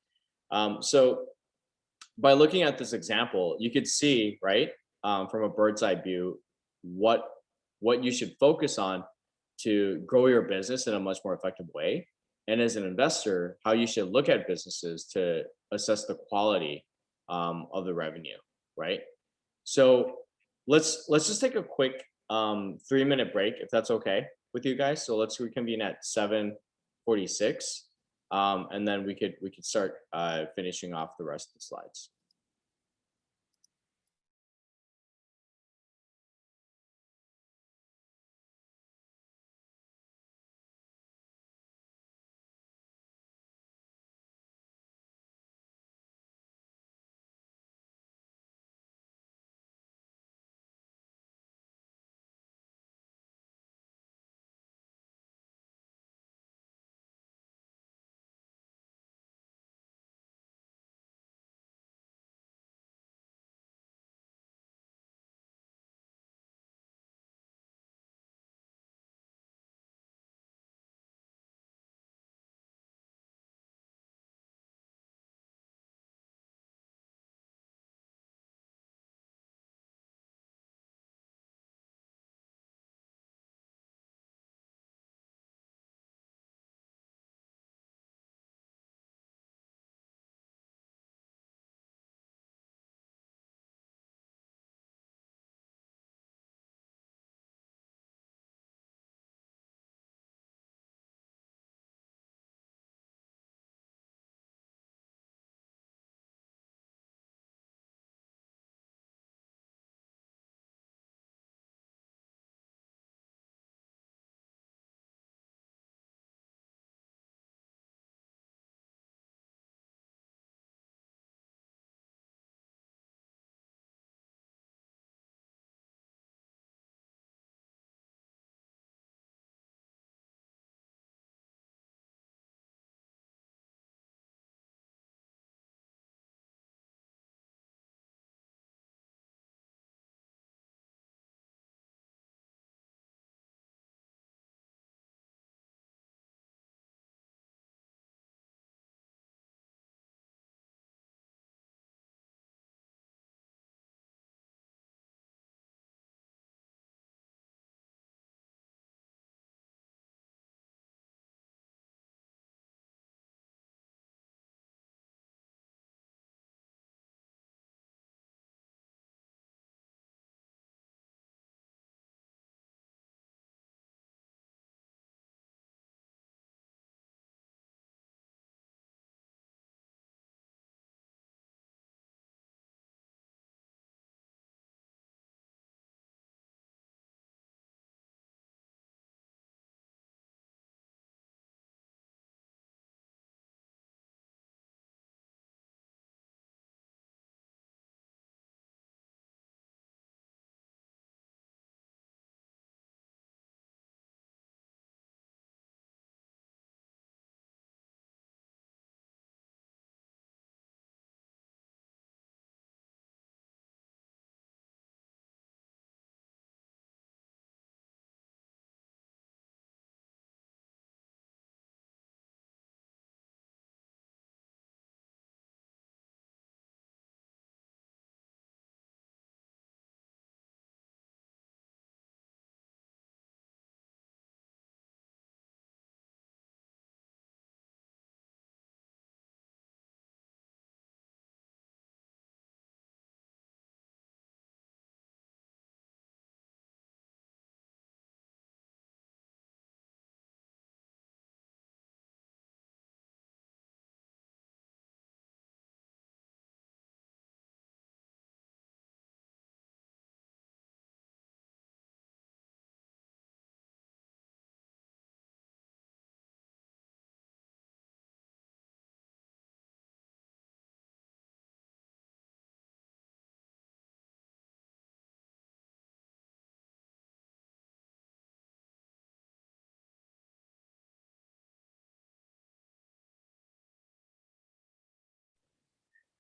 So by looking at this example, you could see, right, from a bird's eye view, what you should focus on to grow your business in a much more effective way. And as an investor, how you should look at businesses to assess the quality of the revenue, right? So let's just take a quick 3-minute break, if that's okay with you guys. So let's reconvene at 7:46, and then we could start finishing off the rest of the slides.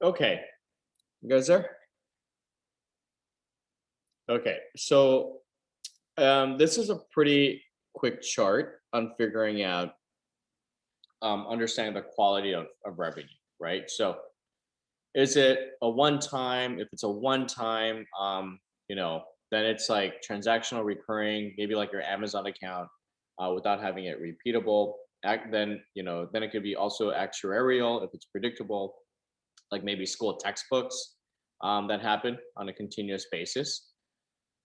Okay, you guys there? Okay, so this is a pretty quick chart on figuring out understanding the quality of revenue, right? So is it a one time? If it's a one time, you know, then it's like transactional recurring, maybe like your Amazon account, without having it repeatable. Then you know, then it could be also actuarial if it's predictable, like maybe school textbooks that happen on a continuous basis.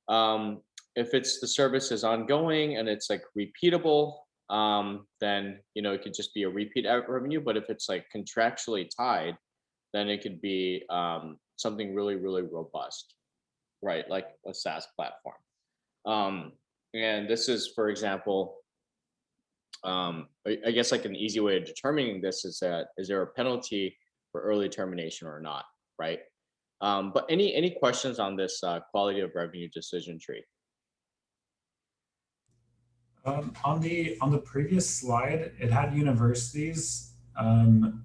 Um, if it's the service is ongoing and it's like repeatable, then you know it could just be a repeat revenue. But if it's like contractually tied, then it could be something really, really robust, right? Like a SaaS platform. Um, and this is, for example, I guess like an easy way of determining this is that is there a penalty for early termination or not, right? But any questions on this quality of revenue decision tree? On the previous slide, it had universities. Would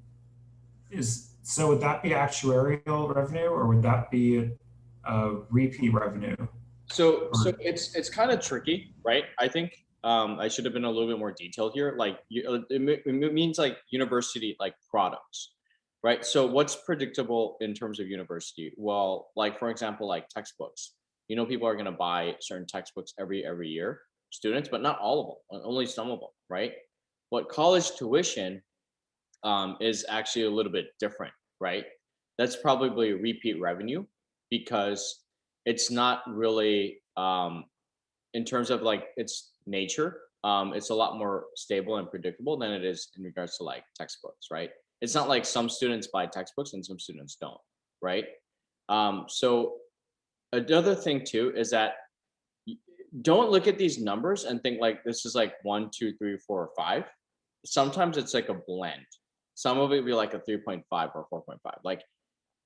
that be actuarial revenue, or would that be repeat revenue? So it's kind of tricky, right? I think I should have been a little bit more detailed here. Like it means like university like products, right? So what's predictable in terms of university? Well, like for example, like textbooks. You know, people are going to buy certain textbooks every year, students, but not all of them, only some of them, right? But college tuition is actually a little bit different, right? That's probably repeat revenue because it's not really in terms of like its nature. It's a lot more stable and predictable than it is in regards to like textbooks, right? It's not like some students buy textbooks and some students don't, right? So another thing too is that don't look at these numbers and think like this is like 1, 2, 3, 4, or 5. Sometimes it's like a blend. Some of it will be like a 3.5 or 4.5. Like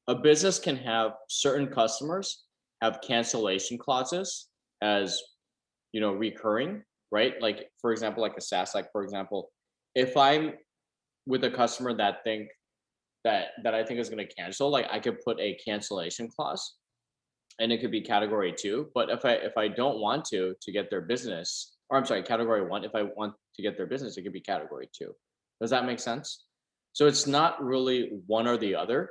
a business can have certain customers have cancellation clauses as you know recurring, right? Like for example, like a SaaS, like for example, if I'm with a customer that I think is going to cancel, like I could put a cancellation clause and it could be category 2. But if I don't want to get their business, or I'm sorry, category 1, if I want to get their business, it could be category 2. Does that make sense? So it's not really one or the other,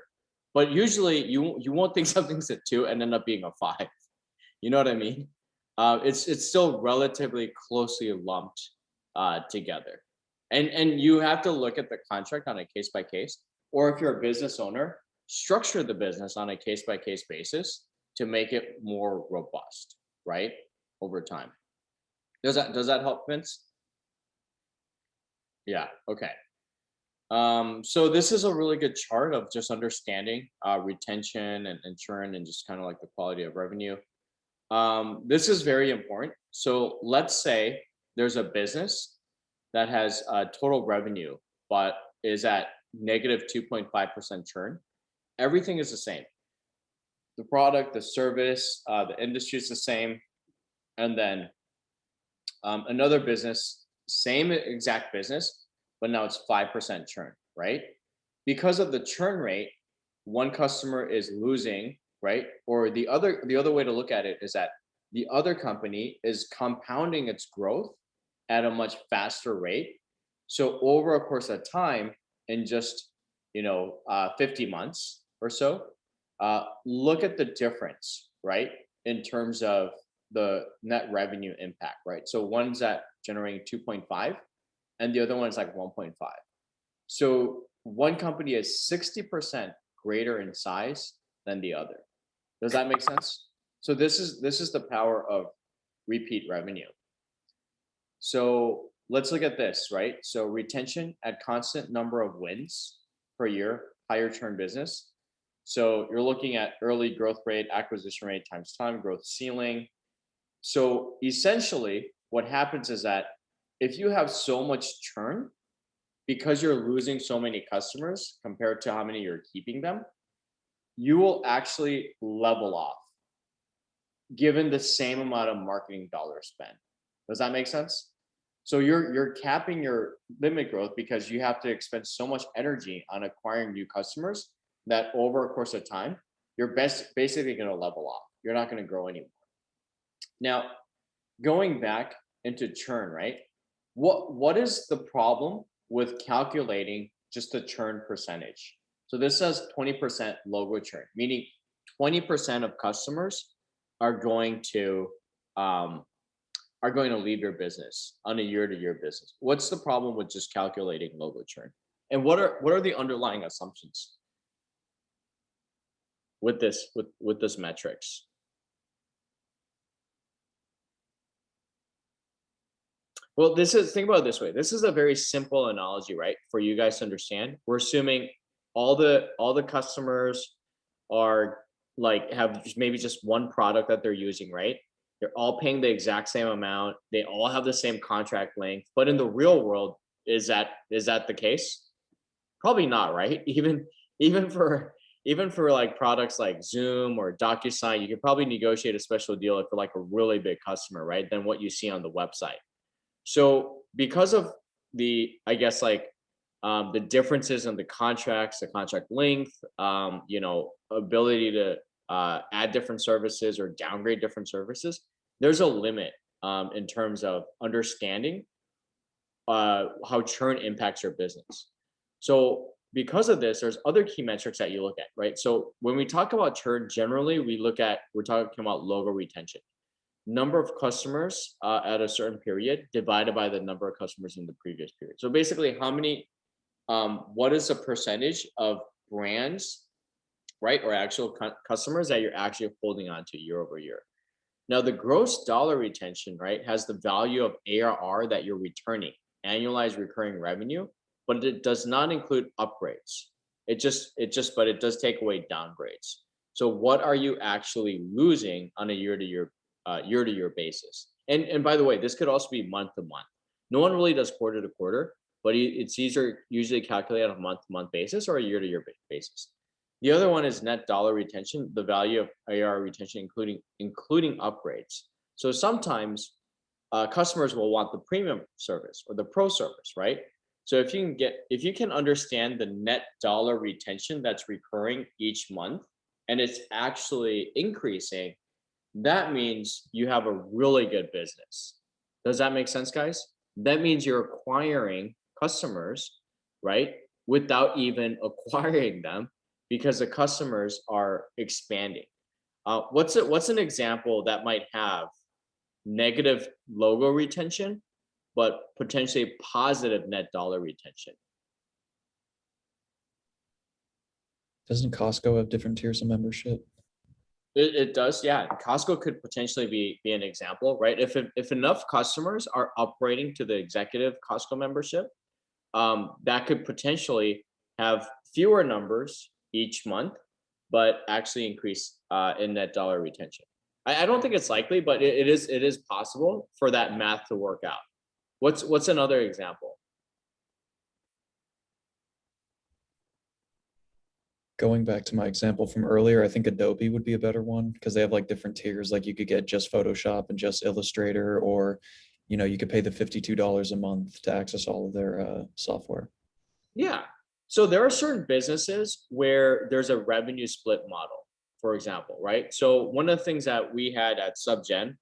but usually you won't think something's a 2 and end up being a 5. You know what I mean? It's still relatively closely lumped together, and you have to look at the contract on a case by case, or if you're a business owner, structure the business on a case by case basis to make it more robust, right? Over time. Does that help, Vince? Yeah. Okay. So this is a really good chart of just understanding retention and churn and just kind of like the quality of revenue. This is very important. So let's say there's a business that has total revenue, but is at negative 2.5% churn. Everything is the same. The product, the service, the industry is the same. And then another business, same exact business, but now it's 5% churn, right? Because of the churn rate, one customer is losing, right? Or the other way to look at it is that the other company is compounding its growth at a much faster rate. So over a course of time, in just 50 months or so, look at the difference, right? In terms of the net revenue impact, right? So one's at generating 2.5 and the other one is like 1.5. So one company is 60% greater in size than the other. Does that make sense? So this is the power of repeat revenue. So let's look at this, right? So retention at constant number of wins per year, higher churn business. So you're looking at early growth rate, acquisition rate times time, growth ceiling. So essentially what happens is that if you have so much churn, because you're losing so many customers compared to how many you're keeping them, you will actually level off given the same amount of marketing dollars spent. Does that make sense? So you're capping your limit growth because you have to expend so much energy on acquiring new customers that over a course of time, you're basically going to level off. You're not going to grow anymore. Now, going back into churn, right? What is the problem with calculating just the churn percentage? So this says 20% logo churn, meaning 20% of customers are going to leave your business on a year-to-year business. What's the problem with just calculating logo churn? And what are the underlying assumptions with this metrics? Well, think about it this way. This is a very simple analogy, right? For you guys to understand. We're assuming all the customers are like have maybe just one product that they're using, right? They're all paying the exact same amount. They all have the same contract length. But in the real world, is that the case? Probably not, right? Even for like products like Zoom or DocuSign, you could probably negotiate a special deal if you're like a really big customer, right? Than what you see on the website. So because of the, I guess, like the differences in the contracts, the contract length, ability to add different services or downgrade different services, there's a limit in terms of understanding how churn impacts your business. So because of this, there's other key metrics that you look at, right? So when we talk about churn, generally we're talking about logo retention. Number of customers at a certain period divided by the number of customers in the previous period. So basically what is the percentage of brands, right? Or actual customers that you're actually holding on to year over year. Now the gross dollar retention, right, has the value of ARR that you're returning, annualized recurring revenue, but it does not include upgrades. But it does take away downgrades. So what are you actually losing on a year-to-year basis? And by the way, this could also be month to month. No one really does quarter to quarter, but it's usually calculated on a month-to-month basis or a year-to-year basis. The other one is net dollar retention, the value of ARR retention, including upgrades. So sometimes customers will want the premium service or the pro service, right? So if you can understand the net dollar retention that's recurring each month and it's actually increasing, that means you have a really good business. Does that make sense, guys? That means you're acquiring customers, right? Without even acquiring them, because the customers are expanding. What's an example that might have negative logo retention, but potentially positive net dollar retention? Doesn't Costco have different tiers of membership? It does, yeah. Costco could potentially be an example, right? If enough customers are upgrading to the executive Costco membership, that could potentially have fewer numbers each month, but actually increase in net dollar retention. I don't think it's likely, but it is possible for that math to work out. What's another example? Going back to my example from earlier, I think Adobe would be a better one because they have like different tiers. Like you could get just Photoshop and just Illustrator, or you could pay the $52 a month to access all of their software. Yeah. So there are certain businesses where there's a revenue split model, for example, right? So one of the things that we had at SubGen,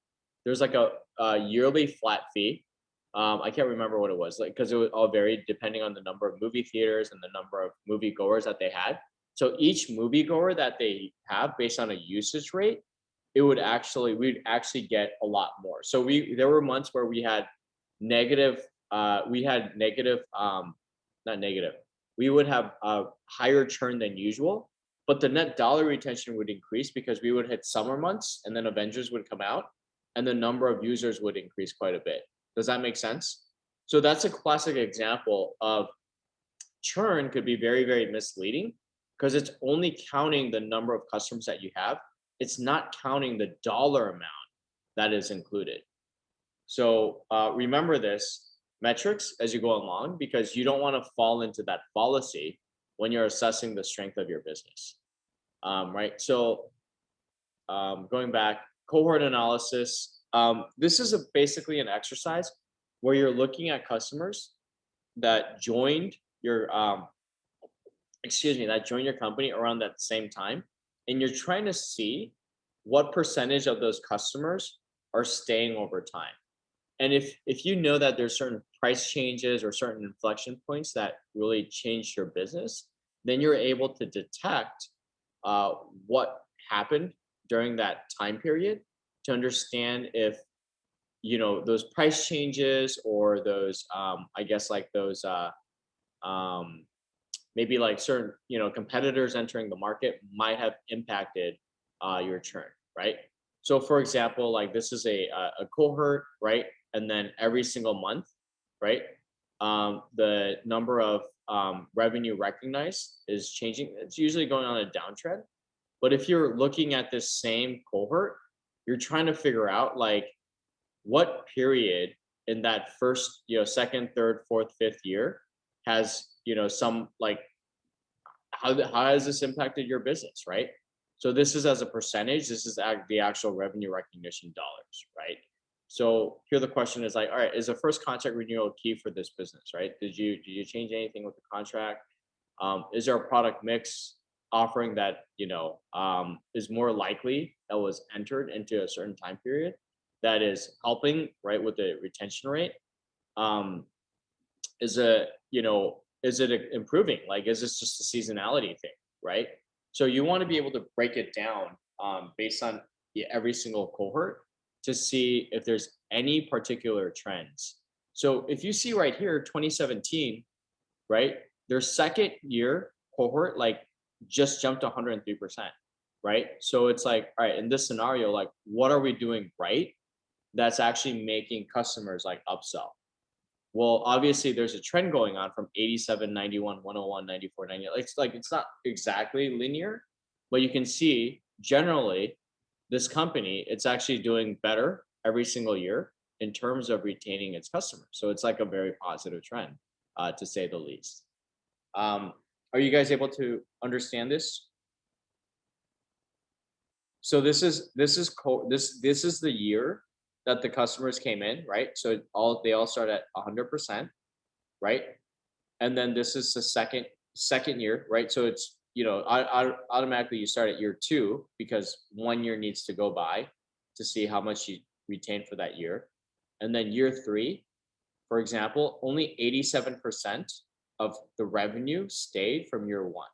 there's like a yearly flat fee. I can't remember what it was, like, because it was all varied depending on the number of movie theaters and the number of movie goers that they had. So each moviegoer that they have based on a usage rate, we'd actually get a lot more. So there were months where we had negative, not negative. We would have a higher churn than usual, but the net dollar retention would increase because we would hit summer months and then Avengers would come out and the number of users would increase quite a bit. Does that make sense? So that's a classic example of churn could be very, very misleading, because it's only counting the number of customers that you have. It's not counting the dollar amount that is included. So remember this metrics as you go along, because you don't want to fall into that fallacy when you're assessing the strength of your business, right? So going back, cohort analysis. This is basically an exercise where you're looking at customers that joined your that join your company around that same time, and you're trying to see what percentage of those customers are staying over time. And if you know that there's certain price changes or certain inflection points that really change your business, then you're able to detect what happened during that time period to understand if those price changes or those I guess like those um, maybe like certain competitors entering the market might have impacted your churn, right? So for example, like this is a cohort, right? And then every single month, right, the number of revenue recognized is changing. It's usually going on a downtrend. But if you're looking at this same cohort, you're trying to figure out like what period in that first, second, third, fourth, fifth year has, some like how has this impacted your business, right? So this is as a percentage, this is the actual revenue recognition dollars, right? So here the question is like, all right, is the first contract renewal key for this business, right? Did you change anything with the contract? Is there a product mix offering that is more likely that was entered into a certain time period that is helping, right, with the retention rate? Is it improving? Like, is this just a seasonality thing, right? So you want to be able to break it down based on every single cohort to see if there's any particular trends. So if you see right here, 2017, right, their second year cohort like just jumped 103%, right? So it's like, all right, in this scenario, like what are we doing right that's actually making customers like upsell? Well, obviously there's a trend going on from 87, 91, 101, 94, 98. It's not exactly linear, but you can see generally this company, it's actually doing better every single year in terms of retaining its customers. So it's like a very positive trend, to say the least. Are you guys able to understand this? So this is the year that the customers came in, right? So they all start at 100%, right? And then this is the second year, right? So it's automatically you start at year 2 because 1 year needs to go by to see how much you retain for that year. And then year 3, for example, only 87% of the revenue stayed from year 1.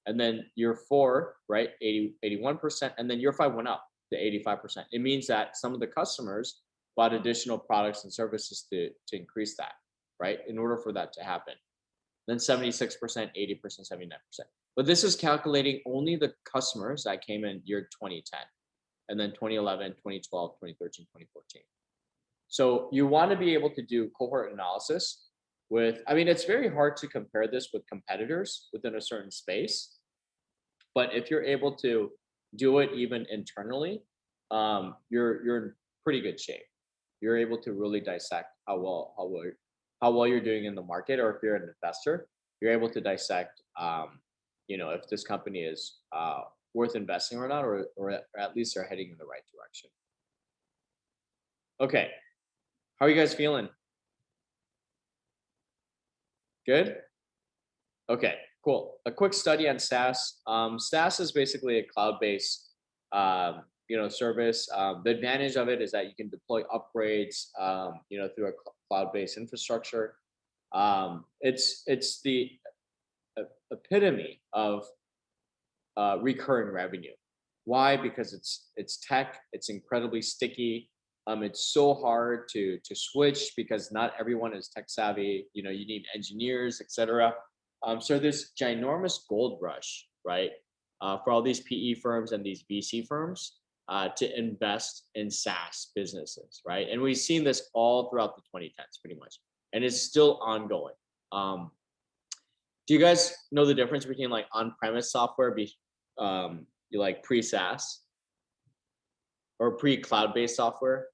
And then year 4, right, 81%, and then year 5 went up to 85%. It means that some of the customers bought additional products and services to increase that, right, in order for that to happen. Then 76%, 80%, 79%. But this is calculating only the customers that came in year 2010, and then 2011, 2012, 2013, 2014. So you want to be able to do cohort analysis with, I mean, it's very hard to compare this with competitors within a certain space. But if you're able to do it even internally, you're in pretty good shape. You're able to really dissect how well you're doing in the market, or if you're an investor, you're able to dissect, if this company is worth investing or not, or at least they're heading in the right direction. Okay, how are you guys feeling? Good? Okay, cool. A quick study on SaaS. SaaS is basically a cloud-based, service. The advantage of it is that you can deploy upgrades, through a cloud-based infrastructure. It's the epitome of recurring revenue. Why? Because it's tech. It's incredibly sticky. It's so hard to switch because not everyone is tech savvy. You need engineers, etc. So this ginormous gold rush, right, for all these PE firms and these VC firms to invest in SaaS businesses, right? And we've seen this all throughout the 2010s, pretty much, and it's still ongoing. Do you guys know the difference between like on-premise software, like pre-SaaS or pre-cloud-based software?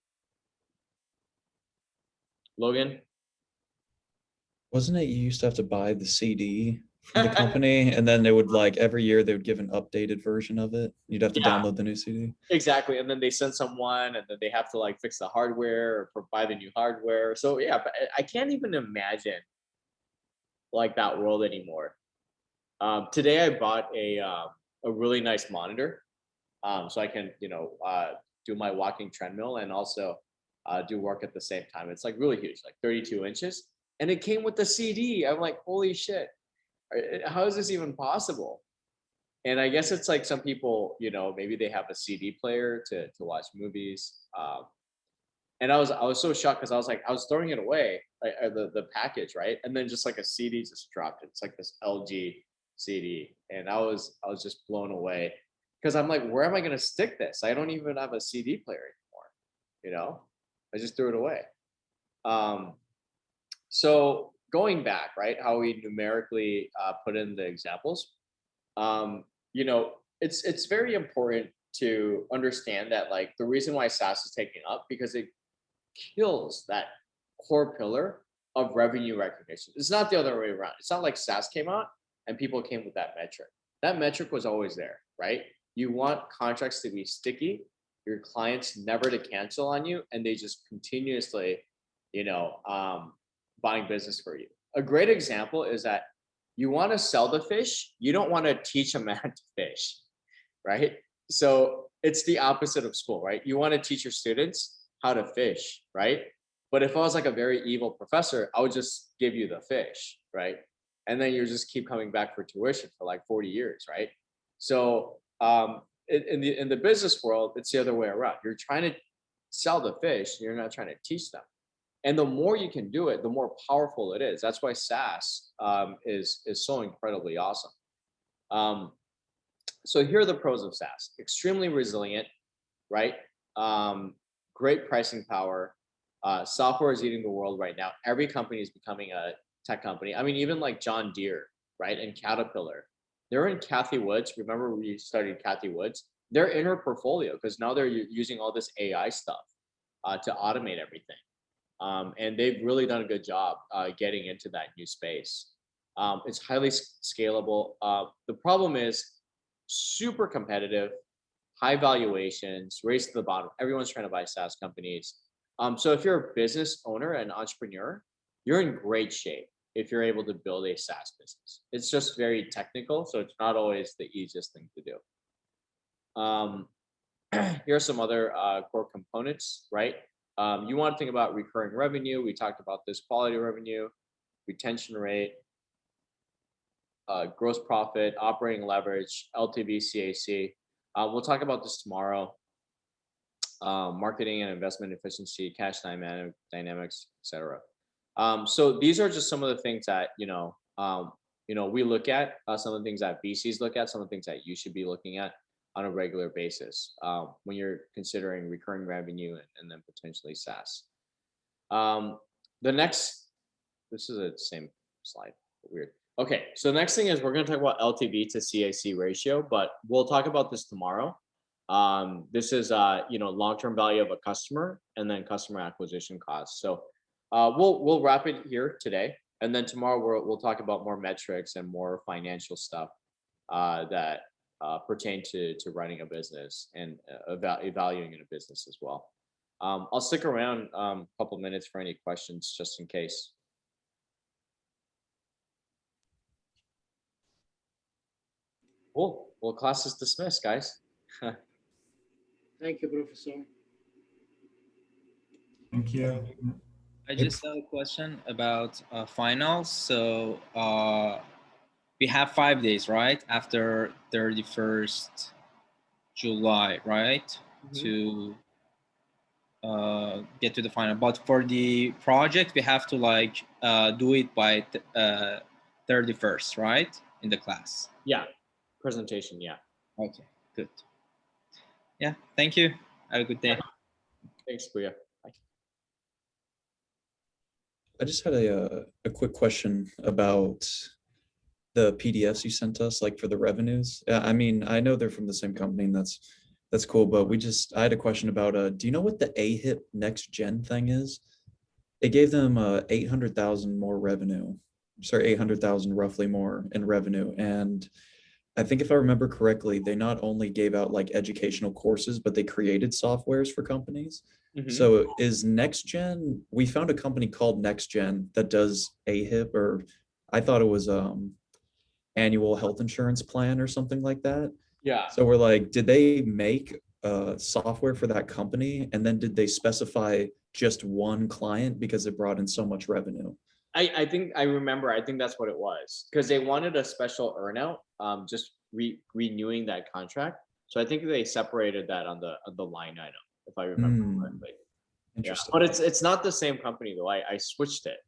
Logan? Wasn't it you used to have to buy the CD from the company, and then they would like every year they would give an updated version of it? You'd have to download the new CD. Exactly, and then they send someone, and then they have to like fix the hardware or buy the new hardware. So yeah, but I can't even imagine like that world anymore. Today I bought a really nice monitor, so I can do my walking treadmill and also do work at the same time. It's like really huge, like 32 inches, and it came with the CD. I'm like, holy shit, how is this even possible? And I guess it's like some people, maybe they have a CD player to watch movies. And I was so shocked because I was throwing it away, like the package, right? And then just like a CD just dropped. It's like this LG CD, and I was just blown away because I'm like, where am I gonna stick this? I don't even have a CD player anymore. I just threw it away. So going back, right, how we numerically put in the examples, it's very important to understand that like the reason why SaaS is taking up because it kills that core pillar of revenue recognition. It's not the other way around. It's not like SaaS came out and people came with that metric. That metric was always there, right? You want contracts to be sticky, your clients never to cancel on you, and they just continuously, buying business for you. A great example is that you want to sell the fish, you don't want to teach a man to fish, right? So it's the opposite of school, right? You want to teach your students how to fish, right? But if I was like a very evil professor, I would just give you the fish, right? And then you just keep coming back for tuition for like 40 years, right? So in the business world, it's the other way around. You're trying to sell the fish, you're not trying to teach them. And the more you can do it, the more powerful it is. That's why SaaS is so incredibly awesome. So here are the pros of SaaS: extremely resilient, right? Great pricing power. Software is eating the world right now. Every company is becoming a tech company. I mean, even like John Deere, right, and Caterpillar. They're in Kathy Woods. Remember we studied Kathy Woods? They're in her portfolio because now they're using all this AI stuff to automate everything. And they've really done a good job getting into that new space. It's highly scalable. The problem is super competitive, high valuations, race to the bottom. Everyone's trying to buy SaaS companies. So if you're a business owner and entrepreneur, you're in great shape if you're able to build a SaaS business. It's just very technical, so it's not always the easiest thing to do. Here are some other core components, right? You want to think about recurring revenue. We talked about this: quality revenue, retention rate, gross profit, operating leverage, LTV, CAC. We'll talk about this tomorrow. Marketing and investment efficiency, cash dynamics, etc. So these are just some of the things that we look at. Some of the things that VCs look at. Some of the things that you should be looking at on a regular basis when you're considering recurring revenue and then potentially SaaS. This is the same slide. Weird. Okay, so the next thing is we're going to talk about LTV to CAC ratio, but we'll talk about this tomorrow. This is long-term value of a customer and then customer acquisition costs. So we'll wrap it here today, and then tomorrow we'll talk about more metrics and more financial stuff that pertain to running a business and evaluating a business as well. I'll stick around a couple minutes for any questions just in case. Cool. Well, class is dismissed, guys. Thank you, Professor. Thank you. I just have a question about finals. So we have 5 days, right? After 31st July, right? To get to the final. But for the project, we have to do it by 31st, right? In the class. Yeah. Presentation. Yeah. Okay, good. Yeah, thank you. Have a good day. Thanks, Puya. I just had a quick question about the PDFs you sent us, like for the revenues. I mean, I know they're from the same company, and that's cool. But I had a question about, do you know what the AHIP next gen thing is? It gave them 800,000 more revenue. Sorry, 800,000 roughly more in revenue. And I think if I remember correctly, they not only gave out like educational courses, but they created softwares for companies. So is NextGen, we found a company called NextGen that does AHIP, or I thought it was annual health insurance plan or something like that. Yeah. So we're like, did they make software for that company? And then did they specify just one client because it brought in so much revenue? I think I remember. I think that's what it was because they wanted a special earnout, just renewing that contract. So I think they separated that on the line item, if I remember correctly. Yeah. Interesting. But it's not the same company though. I switched it.